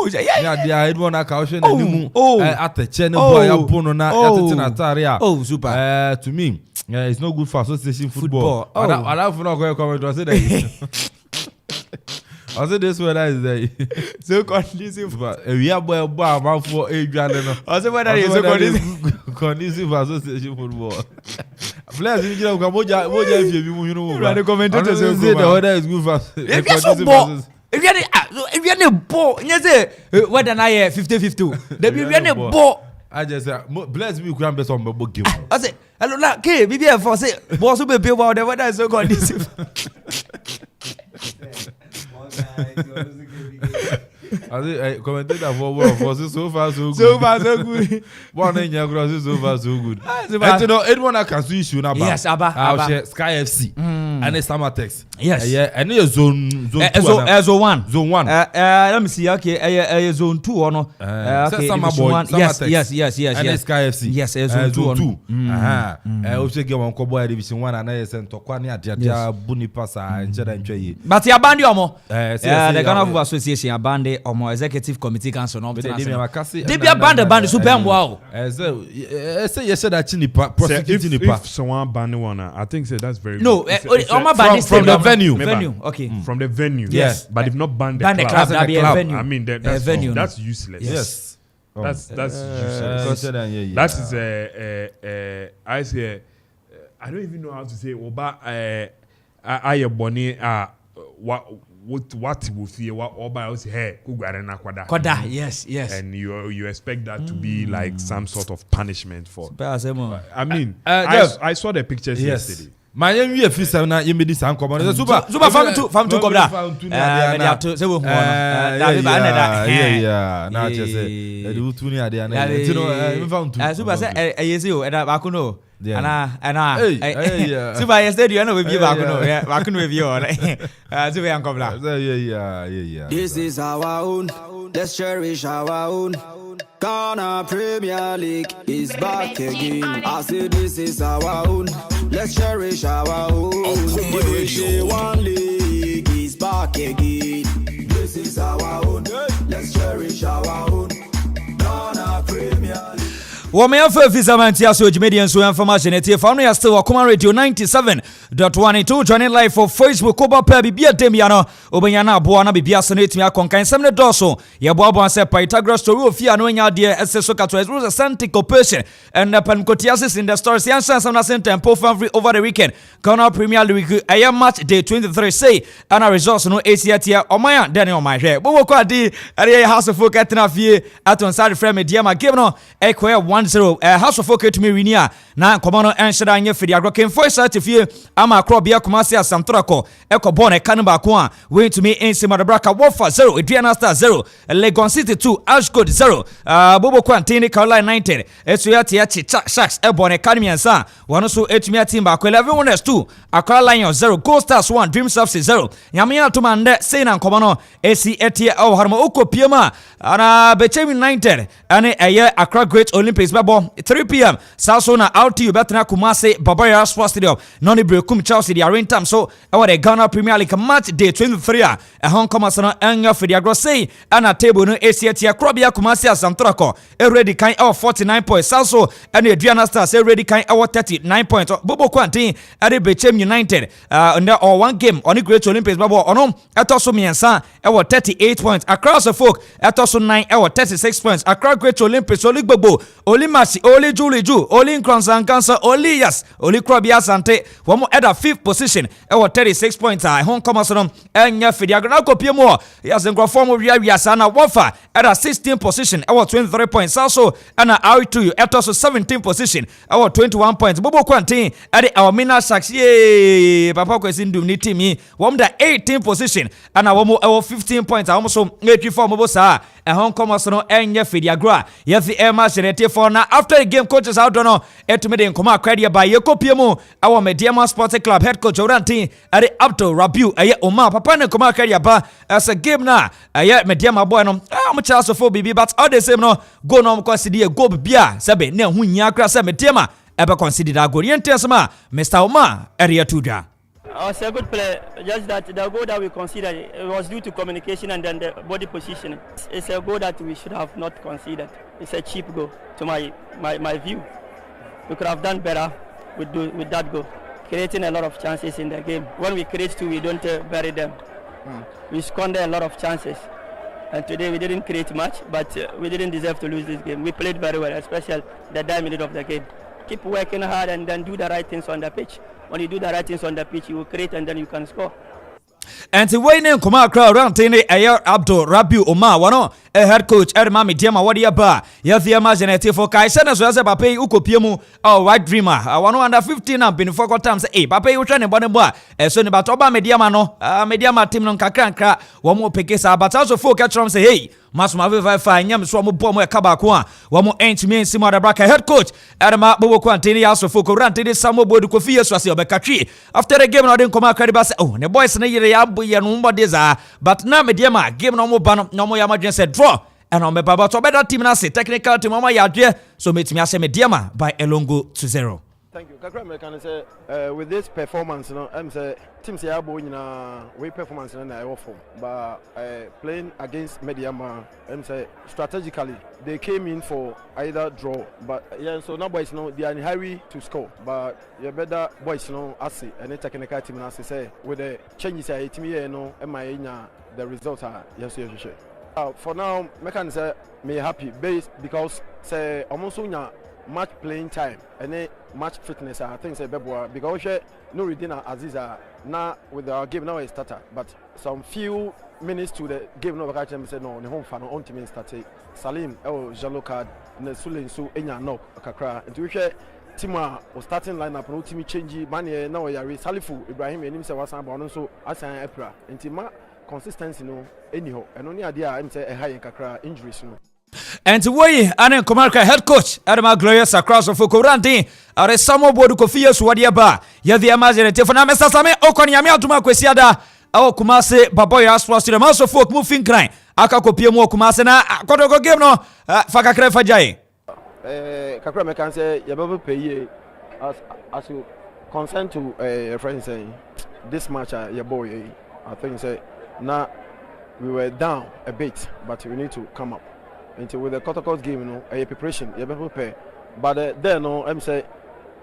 ya dia edwon aka ohwe na nimu ateche ne boy ya bono na yatete na tare a oh super to me it's not good for association football I love for no go comment I say that I say this weather is there so conducive we are boy man for edwane no I say weather is so conducive for association football players you know moja fie bi mu hunu mo the commentators say the weather is good for if you are a ball, you say whether I 50-50. They be a ball. I just say, bless me, you be some book game. I say, hello, like, okay, be for say, boss will be about the weather is so conducive. I say, commentator for so far so good. One in your gross so far so good. And you know, anyone I can see issue now. Yes, Abba. Sky FC and it's Samatex. Yes. Yeah, and it's zone 1. Zone 1. Let me see. Okay, zone 2 or no? Okay, Samaboy. Yes. And it's Sky FC. Yes, zone 2. Also get one Kobo Division 1 and I sent to Kwani Adia Bunipasa and Jeddah. But your band, Yomo. The Ghana Association, a band, or more executive committee council. No, they be a band super wow. Say you said that Chinipa prosecuting if someone ban one, I think that's very no. From the venue. Okay. From the venue. Yes. But if not ban the club, that be a venue. I mean that's venue. That's useless. Yes. That's useless. That is I say I don't even know how to say oba I boni what will fear what oba else hey kugware kwada yes and you expect that to be like some sort of punishment for I mean I saw the pictures yesterday. My young year fee na you made this uncommon. Super fam to cobra. Now just say the two near there. You know, found two. Super say you and Bakuno. Super yesterday you know we be Bakuno. Yeah, Bakuno with you. Super uncobra. Yeah. This is our own. Let's cherish our own. Ghana Premier League is back again. I say this is our own. Let's cherish our own. The One League is back again. This is our own. Let's cherish our own. Ghana Premier League. Wame afa fizamantia so Jimedian so information etie fa no ya still Okoman Radio 97.12 joining live for Facebook oba pa bibia demia no obanya na abo na bibia so na etimi akonkan sem ne doso ye bo abo say Pythagoras story ofia no nya de ss kato it was a Santic operation and pancotiasis in the stories yan some na tempo fan over the weekend Ghana Premier League aye match day 23 say and results no ACAT omaya den omai hwe bo ko adi area house of folk atena fie aton side frame media ma game no ekwe 1-0 House of Folk to me winia na komano ensheda anye fidi agroken voice at fie ama akrobia kumasi asamtrako eko bone kanba ko a we to me ense madabraka wofa 0 Adriana Star 0 Legon City 2 Ashgood 0 Bobo Quantini Caroline 90 Esuati Chicha Sharks ebone kanmiansa wano so etumi team ba 11 winners 2 Accra Lions 0 Gold Stars 1 Dream Subs 0 Nyamia to mande say na komano AC etie o harmo okopiema ana Bechemi 90 ane eye Accra Great Olympics 3 p.m. South Zone LTU Betna Kumase Babaya Sports Stadium. Noni Breku Bekum Chelsea the Arentam so our the Ghana Premier League match day 23 a Hong Kong Arsenal anga for the agrosay and a table no ACT Krobia Kumasi Asantrako already kind of 49 points also and the Adriana Stars already kind of 39 points Bobo Quantin at the Bechem United under or one game on the Great Olympics Babo Onom at also Miansa our 38 points across the folk at also 9 our 36 points across Great Olympics Oli Bobo Oli Masi Oli Julie Ju Oli Nkransan Cancer Oli Yes Oli Krobia Sante one more at a 5th position our 36 points Hong Kong Arsenal and Yafidiagana Kopiemo yes and form of Yasana Wafa at a 16th position our 23 points also and R2 at also 17th position our 21 points Bobo Quantin at our Mina Sharks yay Papa Kwesindu ni team one the 18th position and our 15 points almost 84 Mobosa and Hong Kong Arsenal and Yafidiagra Yafi Emma Genete for now after the game coaches out don't know to me in Koma credit by Yokopiemo our Mediama Sports Club head coach Oranti at the Abdul Rabiu aye Omar Papa ne Koma credit ba as a game na aye Mediama boy no I'm Charles for BB but all the same no go no consider go bia sebe ne hu nya kra se Mediama ebe consider that go yentesma Mr. Omar area tuja. It's a good play, just that the goal that we considered it was due to communication and then the body position. It's a goal that we should have not considered. It's a cheap goal to my view. We could have done better with that goal, creating a lot of chances in the game. When we create two, we don't bury them. We squander a lot of chances. And today we didn't create much, but we didn't deserve to lose this game. We played very well, especially the 9 minutes of the game. Keep working hard and then do the right things on the pitch. When you do the right things on the pitch, you will create and then you can score. And to win in Kuma crowd around Tene Ayer Abdul Rabiu Omar wano a head coach Mami Diama Wadia Ba Yathia Majanete for Kaisen as well as Pape Ukopiemu or White Dreamer. I want under 15 and been 4 times. Hey, Pape Utran and Bonaba as soon about Oba Mediama no Mediama team non Kakranka one more Pekesa but also 4 catch from say hey Masuma Viva Yam Swamu Pomo Kabakwa one more ain't me Simada Braka head coach Adama Bobo Quantini also for Corante Samo Bodu Kofi Swasi Obekatri after the game I didn't come out Caribas oh the boys in but now Mediama game no more ban no more Yamajan said draw and on me baba to better team na say technical team mama yadwe so meet me ase Mediama by Elongo 2-0. Thank you. Kakra can say with this performance, you know, I'm say team say abo nyina we performance na I offer, but playing against Mediama, I'm say strategically they came in for either draw, but yeah, so now boys know they are in hurry to score, but you better boys know as any technical team na say with the changes I team here no MI the results are yes. For now, I can say me happy based because say almost match playing time and match fitness I think say beboa because no Redina Aziza now with our game now is starter but some few minutes to the game no catch them say no the home fan on team start Salim yellow card na Sulin so enya no kakra and we share team was starting lineup no team change man now yari Salifu Ibrahim enim say wasan ba no so asan April intima consistency no anyhow and only idea I'm say a high kakra injuries no. And way Anen Komarka head coach Adama Glorious across of Fukuranti are Samo Bodu Kofia Swadiaba Yavi Amazon Tefana Mesa Same Okonyami Atuma Kwesiada Au Kumase Baboya Aswas to the mouse of folk moving crime Akakopiemo Kumasena Kotoko game no Fakakre Fajai Kakra can say Yababu pay as you consent to a friend saying this match your boy I think say now we were down a bit but we need to come up. Until with the Kotokos game, you know, a preparation, you better prepare. But then, no, I'm say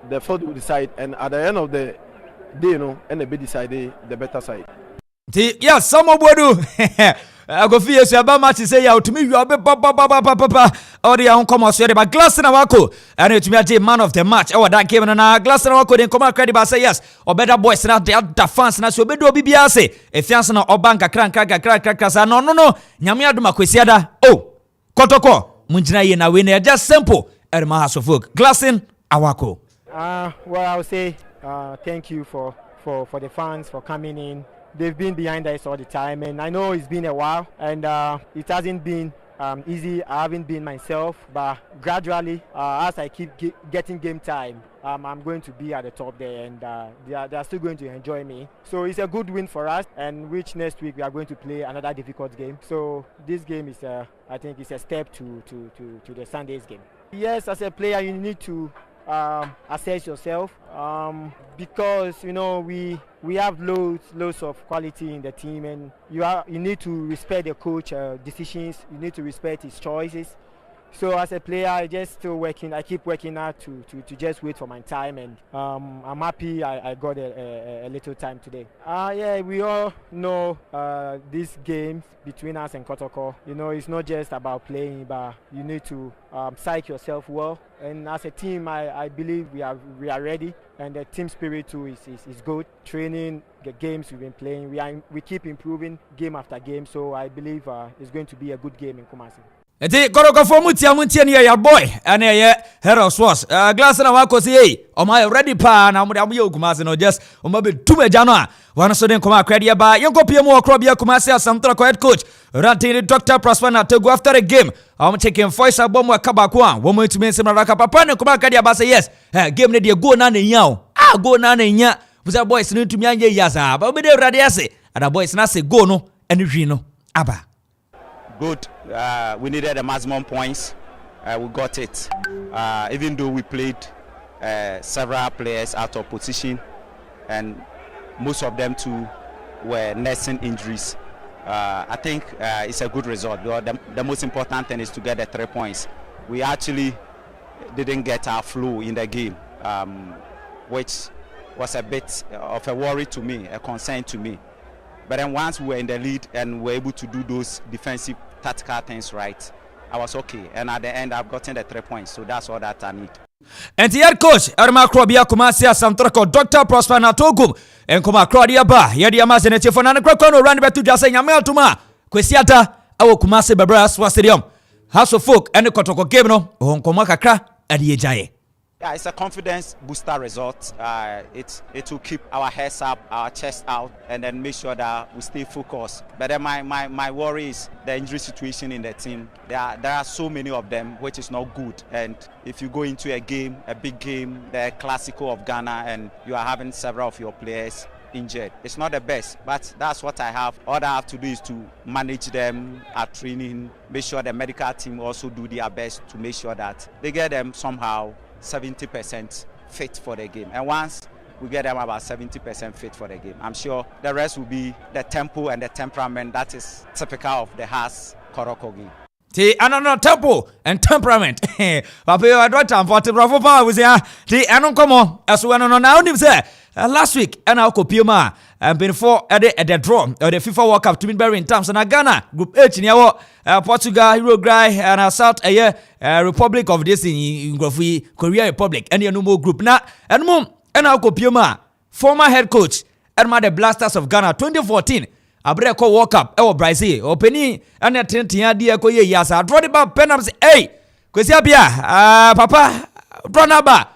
the field will decide, and at the end of the day, you know, and the big decide the better side. Yes, some of Bodu. I go fear you about match say out to me. You are papa. Or the Okoman sorry, but Glass and Awako, and it's me a man of the match. Oh, that game and Glass and Awako didn't come out credit. But say yes, or better boys not the fans. And so be do BBS. If Yansana or Banka crank, no. Nyamia Duma Kwesiada. Oh. Kotoko, Munjina Yena winner, just simple. Erma Hasofuk, Glassing, Awako. Well, I would say thank you for the fans for coming in. They've been behind us all the time, and I know it's been a while, and it hasn't been easy. I haven't been myself, but gradually, as I keep getting game time, I'm going to be at the top there, and they are still going to enjoy me. So it's a good win for us, and which next week we are going to play another difficult game. So this game is, I think, it's a step to the Sunday's game. Yes, as a player, you need to assess yourself because we have loads of quality in the team, and you need to respect the coach decisions. You need to respect his choices. So as a player, I just still working. I keep working hard to just wait for my time, and I'm happy I got a little time today. Yeah, we all know these games between us and Kotoko. It's not just about playing, but you need to psych yourself well. And as a team, I believe we are ready, and the team spirit too is good. Training, the games we've been playing, we keep improving game after game. So I believe it's going to be a good game in Kumasi. Eti koroko for mutia ni ya boy and ye head of swords glass na wako say hey oma ready pa na mo ye Kumasi no just oma be tume jano a wan so den koma akwade ba yenko pie mu okro bia Kumasi asamtra head coach ranting Dr. Prosper na go after the game checking voice abom akaba ko a wo mo tumi nsem na raka papa ne koma akwade ba say yes game ne de go na nya o go na nya buza boys ne tumi anye yasa ba be de rade ase ada boys na say go no ene hwi no aba good. We needed the maximum points. We got it. Even though we played several players out of position, and most of them too were nursing injuries. I think it's a good result. The most important thing is to get the 3 points. We actually didn't get our flow in the game, which was a bit of a worry to me, a concern to me. But then once we were in the lead and were able to do those defensive tactical things right, I was okay. And at the end, I've gotten the 3 points. So that's all that I need. And the head coach, Erma Krobia Kumasi Asamtrako, Dr. Prosper Natogum, and Kuma Krodia Ba, Yadi Amazinete for Nana Krakono, ran back to Jasa Yamel Tuma, Kwesiata, our Kumasi Babras Stadium, House of Folk, and the Kotoko Gabno, on Komakakra, at the Ejaye. Yeah, it's a confidence booster result. It will keep our heads up, our chest out, and then make sure that we stay focused. But then my worry is the injury situation in the team. There are so many of them, which is not good. And if you go into a game, a big game, the Classico of Ghana, and you are having several of your players injured, it's not the best, but that's what I have. All I have to do is to manage them at training, make sure the medical team also do their best to make sure that they get them somehow 70% fit for the game. And once we get them about 70% fit for the game, I'm sure the rest will be the tempo and the temperament that is typical of the Haas Koroko game. The another tempo and temperament. Papa, I don't time for the bravo power was here. The anon come on as well. No, now him say last week and I'll copy ma and before at the draw or the FIFA World Cup to be in terms and Ghana Group H in your Portugal, Uruguay and South Republic of this in Korea Republic and the no group now and mum and I'll copy ma former head coach and the Blasters of Ghana 2014. Abreko World Cup Brazil openi ana tentia dia ko ye yasa draw the ball penalty say hey kwesi abia papa draw na ba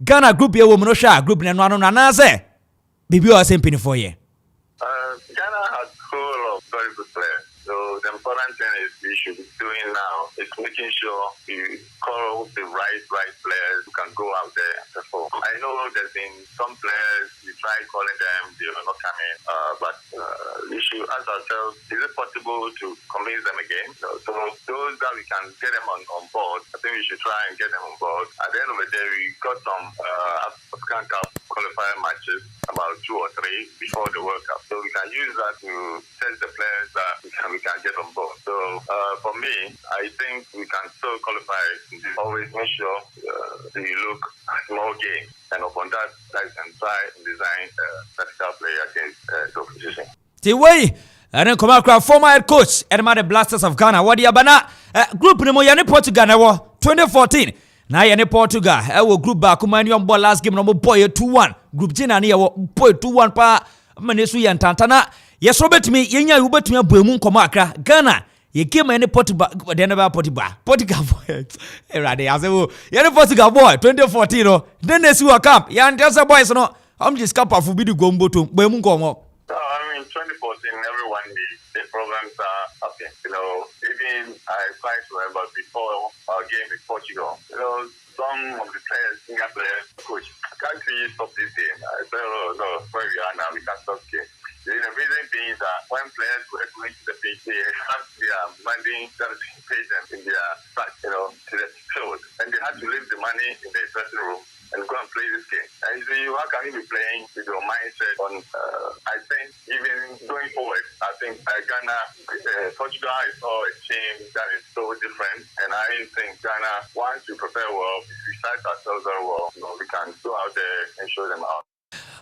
Ghana group ye wo mo no hwa group ne no ano na say bibi o say pini for ye Ghana has full of very good players. So the important thing is we should be doing now is making sure we call the right players who can go out there and perform. I know there's been some players, we try calling them, they are not coming, but we should ask ourselves, is it possible to convince them again? So those that we can get them on board, I think we should try and get them on board. At the end of the day, we got some African Cup qualifier matches, about 2 or 3 before the World Cup. So we can use that to test the players that we can get on board. So for me, I think we can still qualify. Always make sure we look at small game, and upon that, I can try and design a tactical play against the opposition. The way and then come out former head coach and the Blasters of Ghana. What the Abana group no more yani Portugal na 2014. Na yani Portugal group ba kuma ni on ball last game no boy 2-1. Group G na ni boy 2-1 pa manesu ya ntantana. Yes obetumi yenya ubetumi abuemu nkoma akra Ghana. Ye game any Portugal the never Portugal boy. Erade asewo yani Portugal boy 2014 no. Then they see World Cup. Ya ndesa boys no. I'm just cap of bidu gombo to buemu nkomo. I mean, 2014, everyone the programs are happening. Even I quite remember before our game with Portugal, some of the players, senior players, coach, can't we stop this game? I said, oh, no, where we are now, we can't stop the game. The reason being that when players were going to the pitch, they had their money that paid them in their back, to the field. And they had to leave the money in the dressing room and go and play this game. And you see, how can you be playing with your mindset on, I think, even going forward, I think Ghana, Portugal is all a team that is so different. And I think Ghana, once we prepare well, if we start ourselves very well, we can go out there and show them out.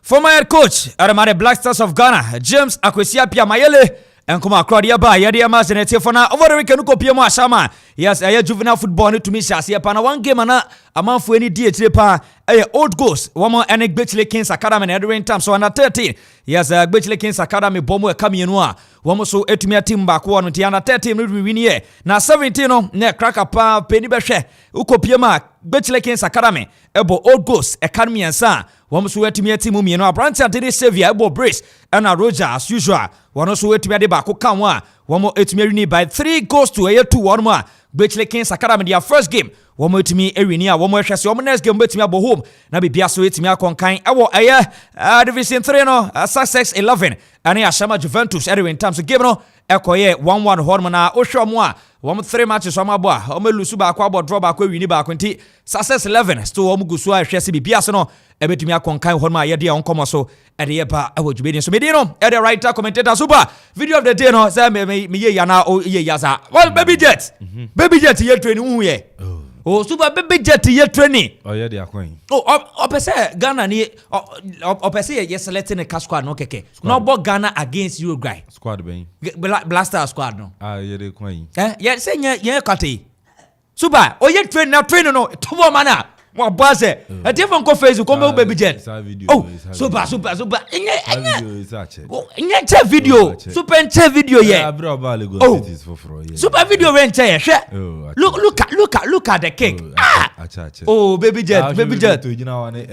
Former head coach Aramare Black Stars of Ghana, James Akwesi Appiah Mayele, and come across the bar, Yadi Amas and Etiafona over the weekend. Kopiemo Asama, yes, a juvenile football to me, Shasia Pana, one game and a month for any DHP, old ghost, one more and Bitchley Kings Academy and Edwin Tam, so under 13, yes, Bitchley Kings Academy, Bomo Kamianwa, one more so Etumia team back one, Tiana 13, we win here. Now 17, ne cracker pa, Penny Beshe, Ukopiema, Bitchley Kings Academy, Ebo old ghost, Academy and San. One so wet to me a team, you know, Branch and Dennis Xavier, Ebo Brace, and a Roger as usual. One also wet to me at the back, Okoman. One more 8 million by 3 goals to a 2-1 more. Bitchley Kings Academy, their first game. One more to me, Erinia, one more chassis, one next game, bet me about home. Now be Biaso, it's me a conkind. Division 3, no, Sussex 11. And here, Shama Juventus, Edwin Tam, so give no, Ekoye, 1-1 Hormona, Oshamwa. 3 matches on my boy. Ome Lusuba Kwabo draw back we back 20. Success 11. Still Omugusua Shesi Biasono. Ebetumi akonkan Horma Yadi Okoman so at the Epa Awujubedi. So Medino, at the writer commentator super. Video of the day no say me yana o ye yaza. Well baby jet. Baby jet ye training ye. Oh super baby jet ye training. Oh yeah they are going. Oh opese Ghana ni opese ye selecting a cash squad no keke. No but Ghana against Uruguay. Squad ben. Blaster squad no. Yeah they going. Yeah say ye kate. Super. Oh ye train now train no. Tomo mana. What boss a different co Facebook come baby jet. Oh super. Inye video. Super video yeah. Oh super video when share. Look at the cake. Oh baby jet.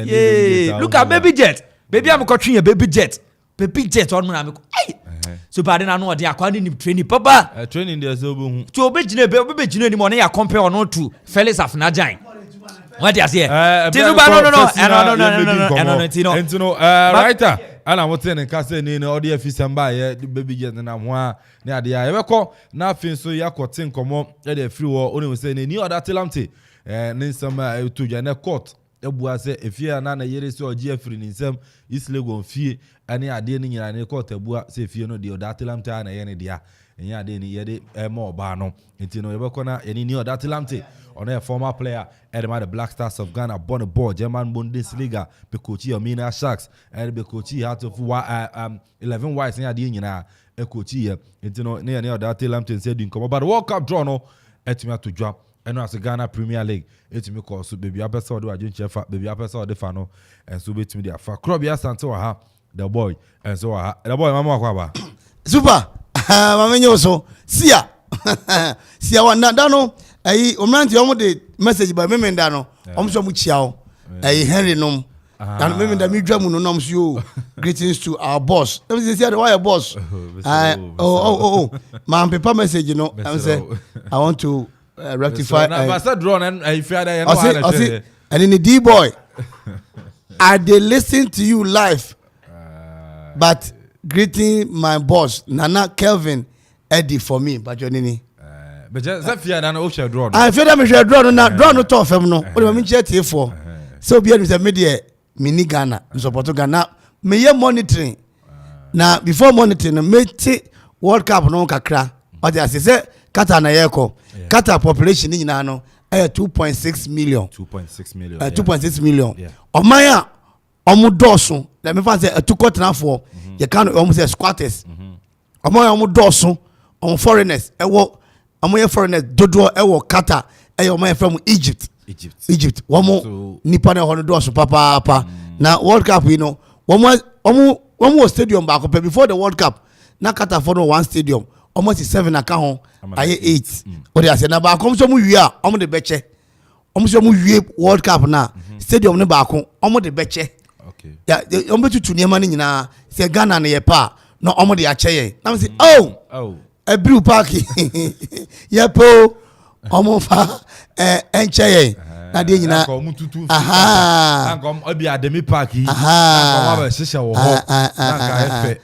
Yeah. Look at baby jet. Baby I'm catching a baby jet. Baby jet on me. Super then I know they are calling training papa. Training there so to obey baby money I compare or not to fellas of Najai. What do you say? No. Writer. And I was saying, in audio office and buy baby jet and I'm one near the eye. Nothing so ya could think come up at the free war. Only was saying, you are that Tilamte. And then some to Jana court. If you are not a year so Jeffrey in some East Legon fee, and you are dealing in a court, a boy, say if you know the Datilamte and any dia. And ya didn't hear more barno. Into no Ebocona, any new Datilamte. On a former player, the Black Stars of Ghana, born aboard German Bundesliga, Bekochi or Mina Sharks, and Bekochi had of 11 whites near the Union, a coachia, near that Tilamton said in come. But World Cup draw no, Etimia to drop, and as a Ghana Premier League, Etimi calls to baby upper saw the Argent baby upper saw the Fano, and so bit me there for Crobia Santo, the boy, and so the boy, Mama Kwaba. Super, Mamma so, see ya, one Nadano. Omranti omo de message by me ndano omso mu chiao Henry nom and me da mi dwa mu no nom so greetings to our boss let me say why your boss man paper message no I say I want to rectify I said drawn and I fear that and in the D boy I dey listen to you live but greeting my boss Nana Kelvin Eddie for me but your nini. But just fear that no share draw. I fear that me share draw no draw no tough no. What do I mean jet here for? So be with the media mini Ghana, support Ghana. Me ye monitoring. Now before monitoring, me take World Cup no kakra. What I say Qatar na yeko. Qatar population ni na no 2.6 million. 2.6 million. 2.6 million. Omaya omu dosun. Let me find say a 2 quarter for. You can almost say squatters. Omaya omu dosun on foreigners. Amoye foreigners dodo ewo Qatar omoye from Egypt womo nipa na hono do so papa na World Cup you know womo stadium back up before the World Cup na Qatar for no one stadium almost 7 aka ho aye 8 o dey say na ba kom so mu wi a omo de beche omo so mu wi World Cup na stadium ne ba ko omo de beche okay ya omo tutu niema ni nyina say Ghana na ye pa no omo de ache ye na me say oh a blue parky yepo omo fa enche na de nyina aha ngom obi ademi parky ngom aba shisha wo ho na ka efe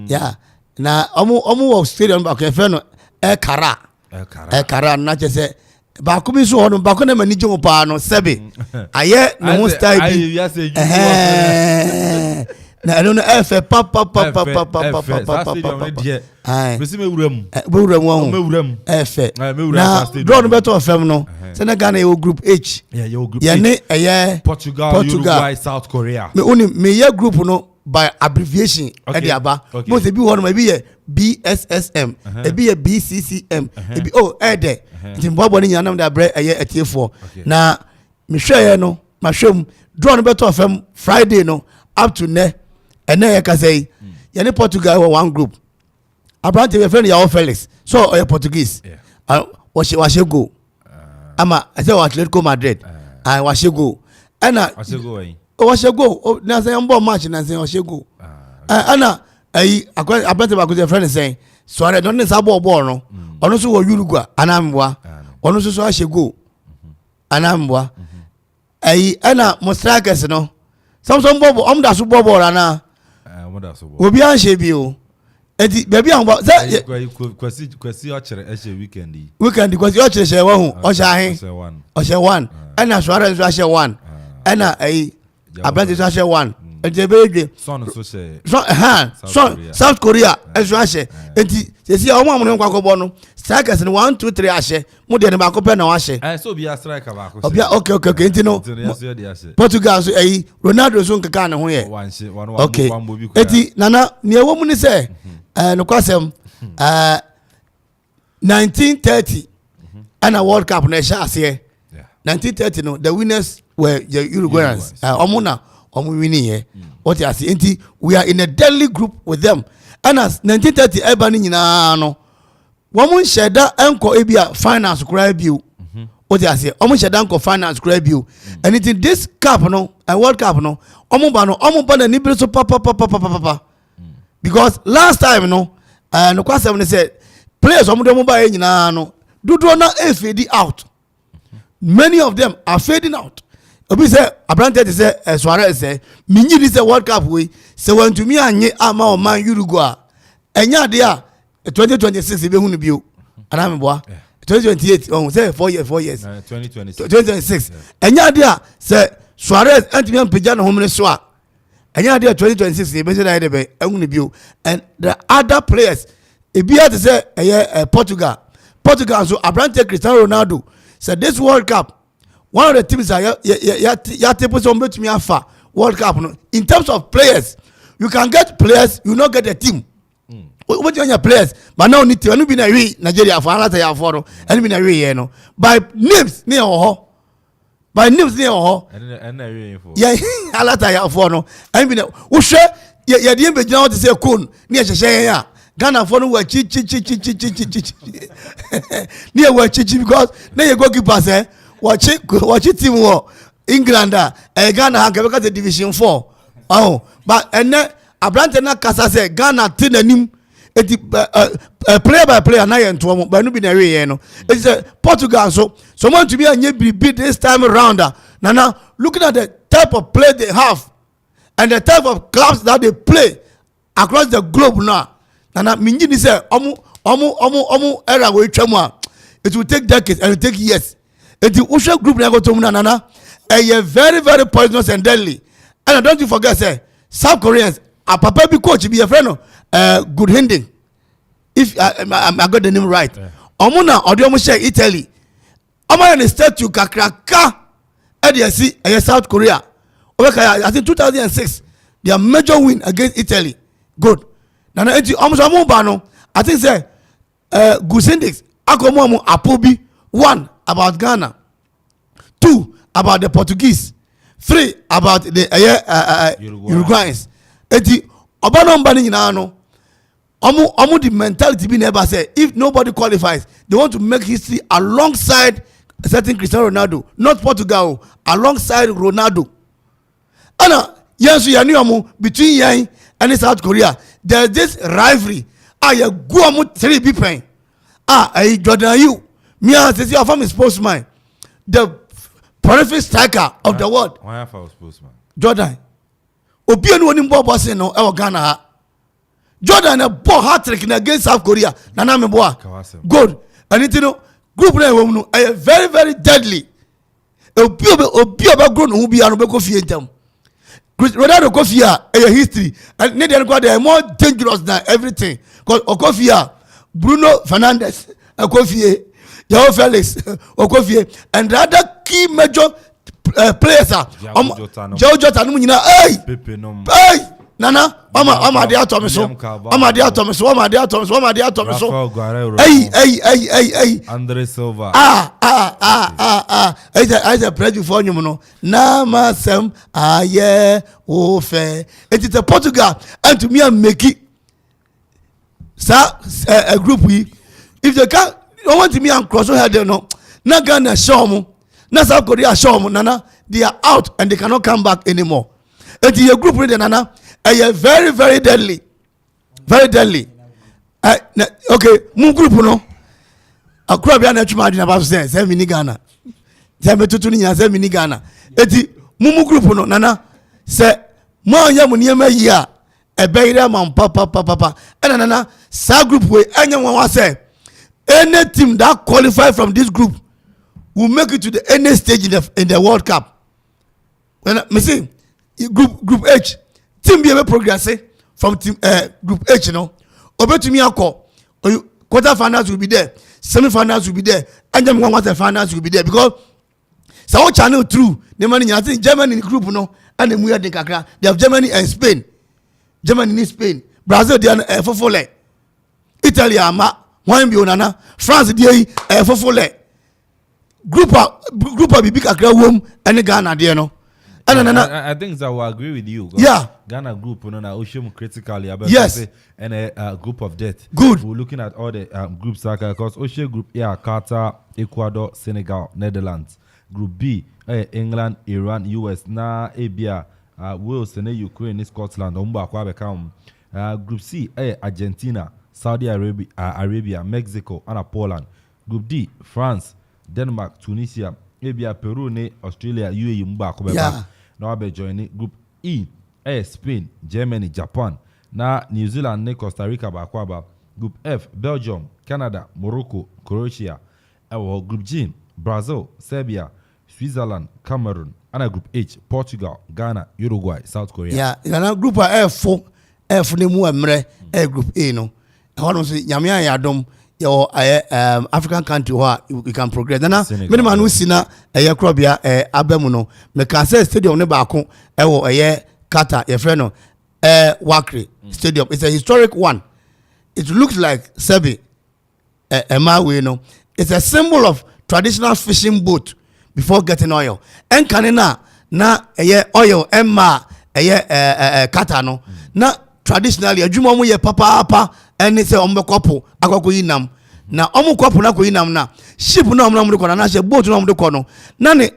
ya na omo wo stadium ba ko efe no e kara na che se baako bi so hono baako na mani gye pa no sebe aye no ho style bi na no efe papa besi me wuram efe na draw no beto fam no se na Ghana yo group H ya ne Portugal, Uruguay, South Korea. Me ye group no by abbreviation e dey aba mo se bi ho no bi ye BSSM e bi ye BCCM e bi de timbobo ni nyanam da bre eye etiefo na me hweye no ma hwem draw no beto fam Friday no up to ne ene ye ka say ye ne Portugal one group Abrante be friend ya Felix so Portuguese was go ama I say Atletico Madrid was go ana was go na say mbo match na say was go ana Abrante ba go friend say Suarez don ne sabo ball no ono so wo Uruguay anamwa ono so was go anamwa ana mo strikers no some bobo da so bobo ana obi an she bi o enti baby an bo say kwasi o chere e she weekend kwasi o chere she wa hu o sha hin o she one ana Suarez so she one ana Abrante so she one enti be son so she South Korea so she enti se si o mo amon kwa kobo no strikers ni 1 2 3 ashe mo de ne ba ko pe na wa she so be a striker ba ko obia okay enti no Portugal so Ronaldo so nkaka ne ho ye okay enti nana ne ewo mu ni se no kwasem 1930 and a World Cup na sha ase 1930 no the winners were the Uruguayans omuna winning here what you see enti we are in a deadly group with them and as 1930 ebani nyina no womun sheda enko ebia finance kura biu what you see omun sheda enko finance kura biu and it in this cup no a World Cup no omun ba na nibre so papa because last time no no kwasem ne say players omun dem ba nyina no dudu na fade out many of them are fading out obi say Abrante say Suarez say minyi this World Cup we say want to me anye ama o man Uruguay enya de a 2026 be hunu bio anam boa 2028 on say 4 years 2026 enya de a say Suarez antimi ampeja no homne so a enya de 2026 be say na be hunu bio and the other players e bia to say Portugal so Abrante Cristiano Ronaldo said this World Cup one of the teams are ya take some bet me afa World Cup no in terms of players you can get players you not get a team what your players but now need to be na we Nigeria for another ya for no and be na we here no by names near ho and yeah alata ya for no and be na wo hwe ya de be gina what say kon ne hye ya Ghana for no we chi near we chi because na you goalkeeper say watch team war England Ghana ha because the division 4 but and Abrante na kasa say Ghana tin anim eti player by player na yen to but no be na we yen no it is Portugal so someone to be anye be this time around now looking at the type of play they have and the type of clubs that they play across the globe now minji ni say omu era we twam it will take decades and it will take years. The Usha group na go to nana very very poisonous and deadly. And don't you forget say South Koreans a papa be coach be a friend good handing if I got the name right omuna odiomo share Italy omo in statue kakraka see South Korea I think 2006 their major win against Italy good nana enti omo ba no I think say Gusindix akomo apobi 1 about Ghana, 2 about the Portuguese, 3 about the Uruguayans. Eti obano mbani nyina no omu the mentality be never say if nobody qualifies they want to make history alongside a certain Cristiano Ronaldo, not Portugal, alongside Ronaldo. Ana yensu ya ni between yan and South Korea there's this rivalry you go omu 3 bipen Jordan you me as say your family sportsman the prolific striker of the world why have a sportsman Jordan obi enu oni mbo boss no e Ghana ha Jordan a ball hat trick against South Korea na me boa good and it no group na ɛwɔ mu no very very deadly. Obi oba grow no bi anu be ko fie ntam. Ronaldo ko fie a history and ne dey they are more dangerous than everything. Cause Okofia, Bruno Fernandes, Okofie, Joao Felix, Okofie, and the other key major players are Joe Jota no nyina hey Nana Mama dey atomi so hey Andre Silva I say pledge for you no na masem aye o fe it is a Portugal and to me and make it a group we if they can want me and cross head no na Ghana show mu na South Korea show mu nana they are out and they cannot come back anymore. It is a group with nana very very deadly okay mu group no akura bia na twuma adina ba say mini Ghana say metutu ni nya say mini Ghana eti mu group no nana say mo anya mu niema yi a ebeire man papa and nana sa group we anya one say any team that qualify from this group will make it to the any stage in the World Cup. When me see group H team be progress from team group H, you know. Obetumi akọ quarter finals will be there, semi finals will be there, and then one finals will be there because so channel through the money I think Germany in the group no and the muya de kakra they have Germany and Spain. Germany in Spain, Brazil they are fofole. Italy ama one bi onana, France dey fofole. Group be big kakra wom and Ghana there no. I think I will agree with you. Yeah. Ghana group, no, na Oshim critically about and a group of death. Good. We're looking at all the groups because Oshim group A, Qatar, Ecuador, Senegal, Netherlands. Group B, England, Iran, US, na Abia, Wales, and Ukraine, Scotland, Umba, Kwabekam. Group C, Argentina, Saudi Arabia, Mexico, and Poland. Group D, France, Denmark, Tunisia, Abia, Peru, Australia, UAE, Umba, Kwabekam. Now I be joining Group E, Spain, Germany, Japan. Na New Zealand, Costa Rica, Bakwaba. Group F, Belgium, Canada, Morocco, Croatia. Group G, Brazil, Serbia, Switzerland, Cameroon. And Group H, Portugal, Ghana, Uruguay, South Korea. Yeah, and Group F ne mu emre Group A no. I want to say Yamia Yadom your African country where you can progress. Nana, many man who see na Krobia Abemuno. Me can say stadium ne baako Qatar your friend no Wakri Stadium. It's a historic one. It looks like Sebi Emawe no. It's a symbol of traditional fishing boat before getting oil. En kanena na oil emma Qatar no. Na traditionally adwuma mu ye papa and say ombekopo akoko yinam na omukopo na ko yinam na ship na omna mu ko na she boat na mu ko no na ne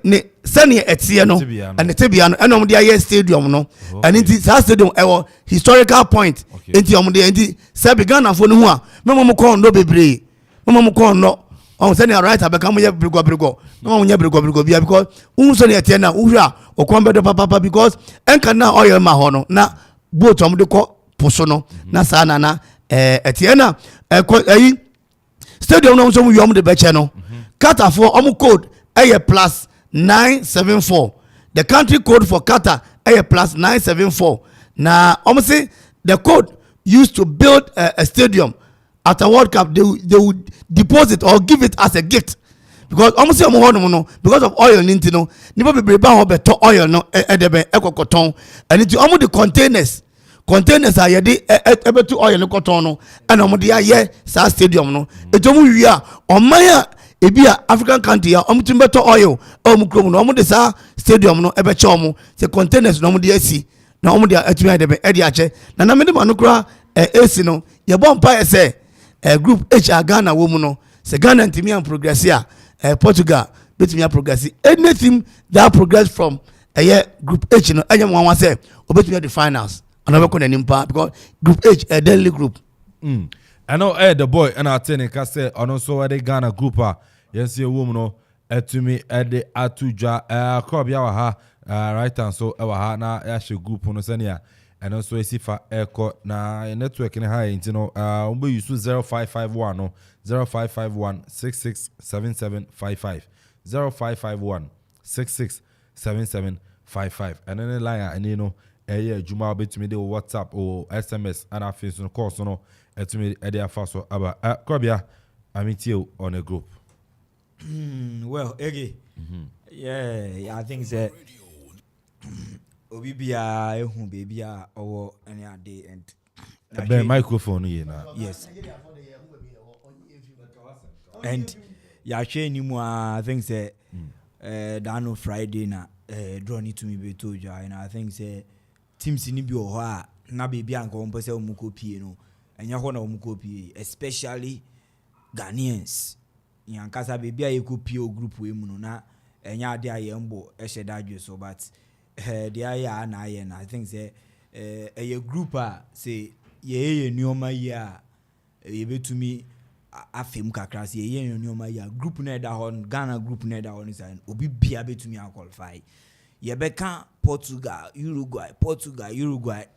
sene etie no and tebia no and omde aye stadium no and inti sa stadium historical point inti omde inti say be Ghana fo no hu a memo ko ndo bebre memo ko no on sene right abeka mu ye brigo no nya brigo bia because unso ne etie na uhwa okombe do papa because enka na oil ma ho no na boat omde ko poso na sa na etiena stadium no so mu yom de beche no Qatar for code plus 974 the country code for Qatar plus 974 na say the code used to build a stadium at a World Cup they would deposit or give it as a gift because say no because of oil ninti no nipa be ba ho beto oil no edebe ekokoton and it the containers are yede ebetu oil no cotton no and omde aye sa stadium no etomu wi a omaya ebia African country a omtum beto oil omukrom no omde sa stadium no ebeche omo se containers no omde asi na omde atumi edebe edi ache na mede manokra AC no ye bompa say group H Ghana wo mu no se Ghana ntimi am progress a Portugal betimi am progress anything that progress from group H no anyam wan say obetumi the finals. Because group H a deadly group. I know the boy and I tell you say on so the Ghana group yes you woman no to me the atuja crop ya ha right and so ha na ya she group no senior and also Sifa Echo na network in high intino we use 0551 no 0551 667755 0551 667755 and then line and you know Juma betumi de WhatsApp or SMS and I feel so course no etumi e dey afa so aba Krobia I meet you on a group. Well, Ege. Yeah, I think that Obibia ehu baby or any day and the microphone here now. Yes. And yeah, ni mu I think say Dano Friday na draw need to me be told you and I think say teams ni bi o ha na baby anko mpo say omukopie no enya ho na omukopie especially Ghanaians yankasa baby ayekopie o group we mu no na enya ade ayembo ehye dadwe so but the aya na aye na I think say a group say ye nneoma ya ye betumi afem kakra say ye nneoma ya group na da hon Ghana group na da hon say obi bia betumi qualify ye beka Portugal Uruguay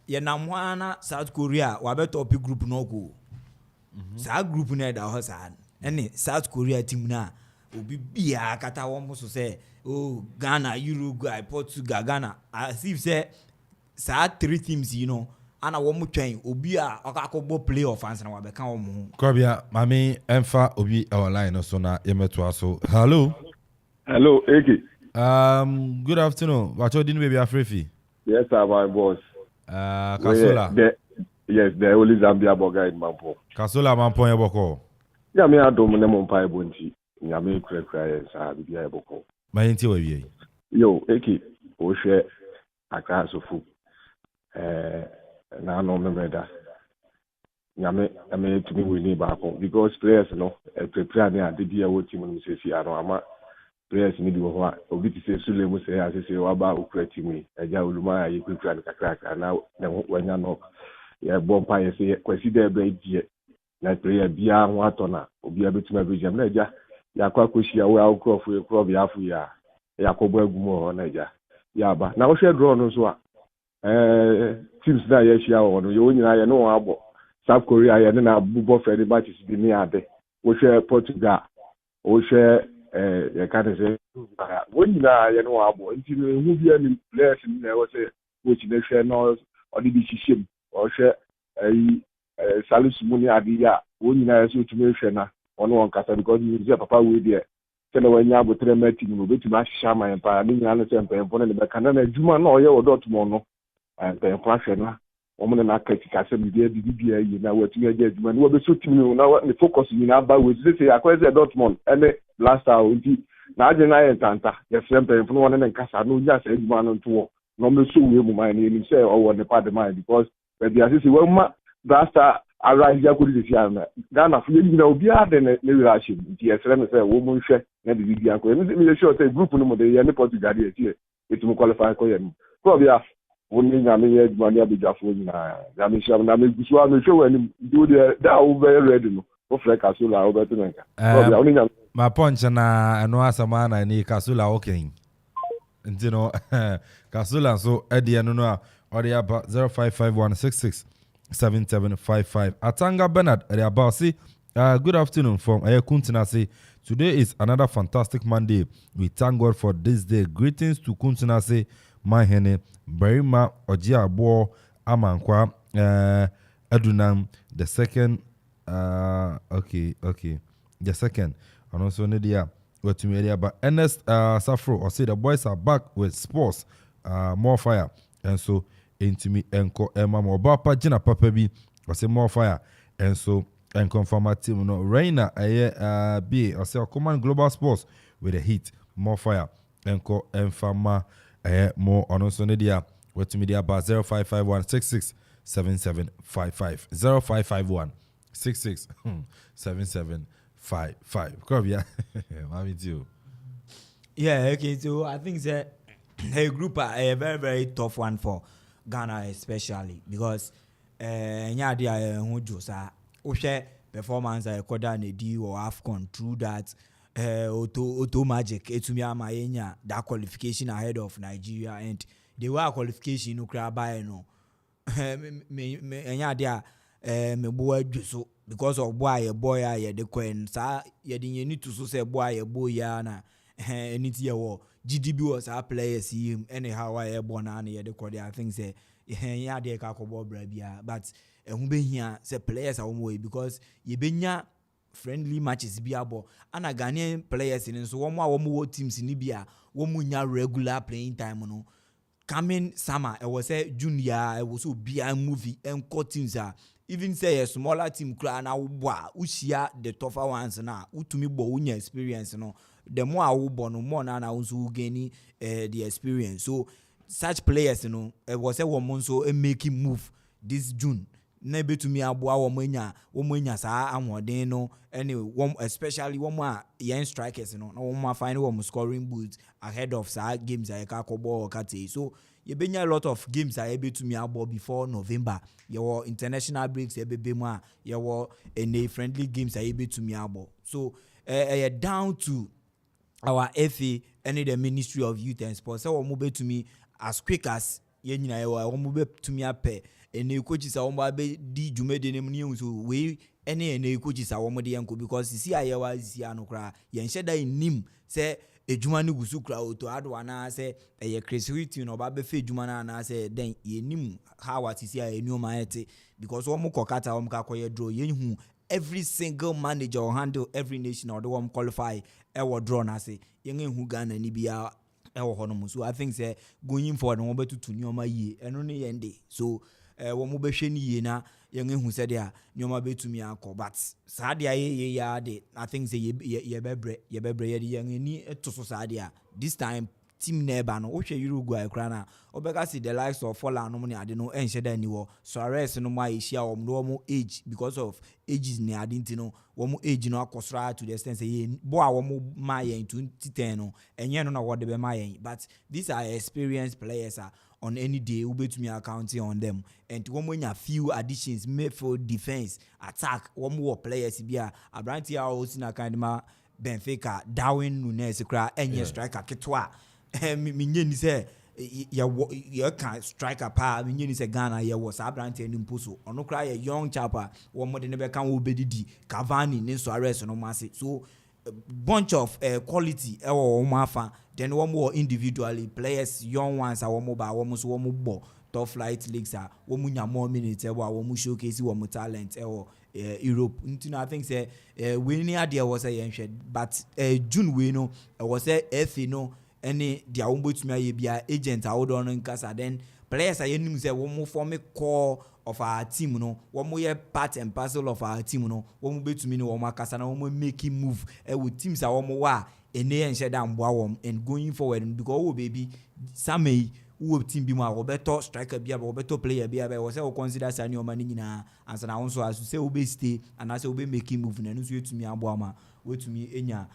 ye na mwana South Korea wa betop group no go sa group na da hon sa any South Korea team na obi bia kata wo so say oh Ghana Uruguay Portugal Ghana as if say sa three teams you know ana wo mu twen obi a akakọbọ playoff answer na wa beka wo mu Krobia mami emfa obi online so na yemeto aso hello Eke. Good afternoon. What you doing, baby Afrefi? Yes, sir, my boss. Kasola. Yes, the only Zambia boga in Mampo. Kasola Mampo yeboko. Ya me adom ne mo mpa ebonti. Ya me kra yes, bibia yeboko. Ma yenti we Yo, Eke, o hwe aka sofu. Na no memeda. Ya me to me we need back because players no prepare na ade bia wo team no sesi ano ama players ni bi wo ho a obi ti se sule mu se asese wa ba okura team eja oluma ayi kwekura ne kakra na wanya no ya bompa ye se kwasi da be die na player bia ho atona obi abetuma be jam na eja ya kwa koshia wo akrofu e club ya afu ya yakobo agumo ho na eja ya ba na wo hwe draw no so a teams na ye hia wo no yo nyina ye no abo South Korea ye na bubo fere matches bi ni ade wo hwe Portugal wo hwe you can't say when you are you know abo nti no hu bia ni players ni na wo say which na hwe no odi bi hihiem o hwe Salisu Muni Adiya wo nyina so tumi hwe na ono won kasa because you see papa we there tell when you abo tre meeting no betuma hama empa ni nyina no se empa empo na be kana na adwuma na oye wo dot mo no empa empa hwe na woman na akati kasa bi bia yi na watumi agya adwuma no wo be so timi na ne focus nyina ba we say akwese Dortmund ene last hour nti na agye na ye tanta ye frem pen fun won ne nkasa no nya sa adwuma no nto no me so we mu man ni say owo ne pa de man because be asisi we ma brasta arise ya kodi si ana Ghana fu ye nyina obi ade ne relation nti ye frem say wo mu hwe na de bibia ko me sure say group no mo de ye ne Portugal de tie etumo qualify ko ye ko bia woni nya me ye adwuma ne abijafo nyina ya me sham na me gusu a me show ani do de da wo be ready no o frɛ Kasola wo beto nka bia woni nya ma punch na eno asama na ni Kasola okay ntino Kasola so ede no no a ode aba 0551667755 Atanga Bernard ede aba say good afternoon from Kuntina say today is another fantastic Monday. We thank God for this day. Greetings to Kuntina say my hene Berima Ojiabo Amankwa Adunam the second okay the second and also Nadia what to me but Ernest Safro or say the boys are back with sports more fire and so into me enko Emma Mobapa Jina Papa B or say more fire and so and confirm my team no Reina B or say Okoman Global Sports with a hit more fire enko Enfama more on also Nadia what to me there about 0551667755 0551 667755. Krobia, mommy too. Yeah, okay. So I think that a group a very very tough one for Ghana especially because nya dia hu josa o hwe performance I koda na di or AFCON through that auto magic etumi ama yenya that qualification ahead of Nigeria and the way qualification no kra by no me enya dia me boy adwo because of boy a de kwen sa ye de yeni to so say boy ya na anything ye wo GDB was our players him anyhow I born na ye de kodi. I think say ya de ka kobo bra bia but ehun be hia say players a wo because ye benya friendly matches bi abo ana Ghanaian players in so wo wo teams ni bia wo mu nya regular playing time no coming summer it was a junior it was so bia movie and teams are even say a smaller team cry na wo ushia the tougher ones na utumi bo unya experience no the more wo bo no more na unso gain the experience so such players it was a woman so making move this June na betumi aboa wo manya saa anwodin no anyway especially wo young strikers no na wo find wo scoring boots ahead of saa games I ka kobo okate so you benya a lot of games are able to me about before November. Your international breaks your any friendly games are able to me about. So down to our FA and the Ministry of Youth and Sports. So move to me as quick as move to me up and coaches are di jumede name so we any coaches are because you see I was no cry yen sheda in nim say ejuma ni gusu kra oto adwa na say creativity no ba be fe ejuma na say then yenim how what is here enu maete because wo kokata wo ka koye draw yenhu every single manager or handle every nation or the one qualify e draw na say yenhu Ghana ni bia e wo hono so I think say going forward no be tutu ni oma yie eno ne yende so wo mo be hwe ni yie na yenhu say dia ni oma betumi akọ but saa dia ye ya de I think say ye bebre ye de yenni etoso saa dia this time team neighbor no wo hwe Uruguay kra na obeka see the likes of Folland no ne ade no enhye da ni wo Suarez no ma ehia wo no age because of ages ne ade ntino wo age no akosra to the extent say bo a wo ma yen 2010 no enye no na wo de be ma yen but these are experienced players on any day we bet me accounting on them and when you few additions made for defense attack one more players bia abranti a o sina kind ma Benfica Darwin Nunes kra enye striker ketwa me nyeni say ya can striker pa me nyeni say Ghana ya was abranti eni mposo ono kra ya young chapa one more de ne be kan wo bedidi Cavani ne Suarez no mase so bunch of quality mafa then one more individually players young ones are one more so one more top flight leagues are one more minutes one showcase one talent Europe I think say we near there was a but June we know was a FA no any their own boat me be agent hold on in casa then players are you say one more form a core of our team no one more part and parcel of our team no one more to me no one casa na one more making move with teams are one more and share down and going forward because baby some who team be more better striker be better player be was consider senior money nyina and na also as say we stay and as we making move na no so to me aboama we to me enya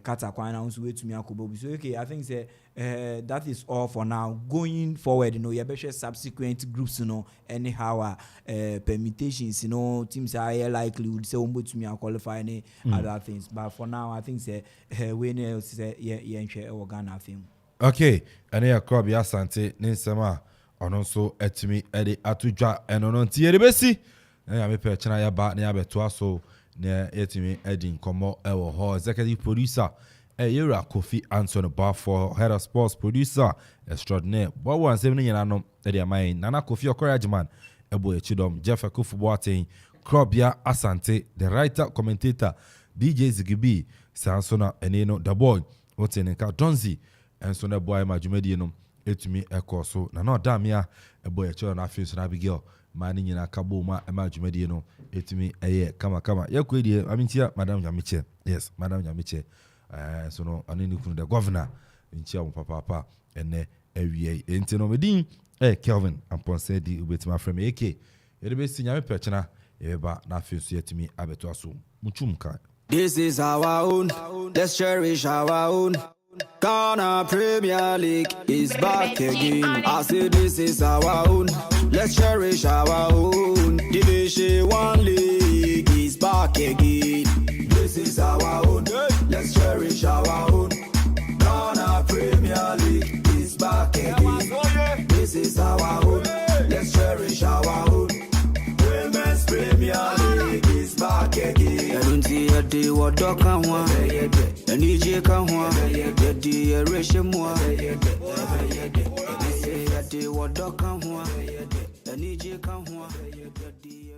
kata kwana also we to me akobo so okay I think say that is all for now going forward you know you be subsequent groups you know anyhow permutations you know teams are higher likelihood say we to me qualify any other things but for now I think say we know say yeah Ghana film. Okay, and here crop ya sante ninsema ono so etimi ede atudwa eno no ntiere besi na ya mepe chena ya ba na ya beto so na etimi edi nkomo ewo ho executive producer Yura Kofi Anson bar for head of sports producer extraordinaire but one seven nyana no ede amai Nana Kofi Okoraji man ebo echidom Jeff Akufuboaten crop ya asante the writer commentator DJ Zigibi Sansona eneno the boy wotenenka Donzi enso na boy ma dwumadi no etumi ekoso na no damia ebo echo na afis na Abigail mani nyina kabo ma ma dwumadi no etumi eye kama yakwedie amintia madam Nyamiche yes madam Nyamiche so no anini kunu the governor ntia mo papa ene awie enti no medin Kelvin Amponsah Addi ubetima from AK yerebe si nyame pechena yeba na afis yetumi abeto aso muchumka. This is our own, let's cherish our own. Ghana Premier League is back again. I say this is our own, let's cherish our own. Division 1 League is back again. This is our own, let's cherish our own. Ghana Premier League is back again. This is our own, let's cherish our own. Yadi wadoka wa Niji kanwa Yadi ereshimwa Yadi wadoka wa Niji kanwa Yadi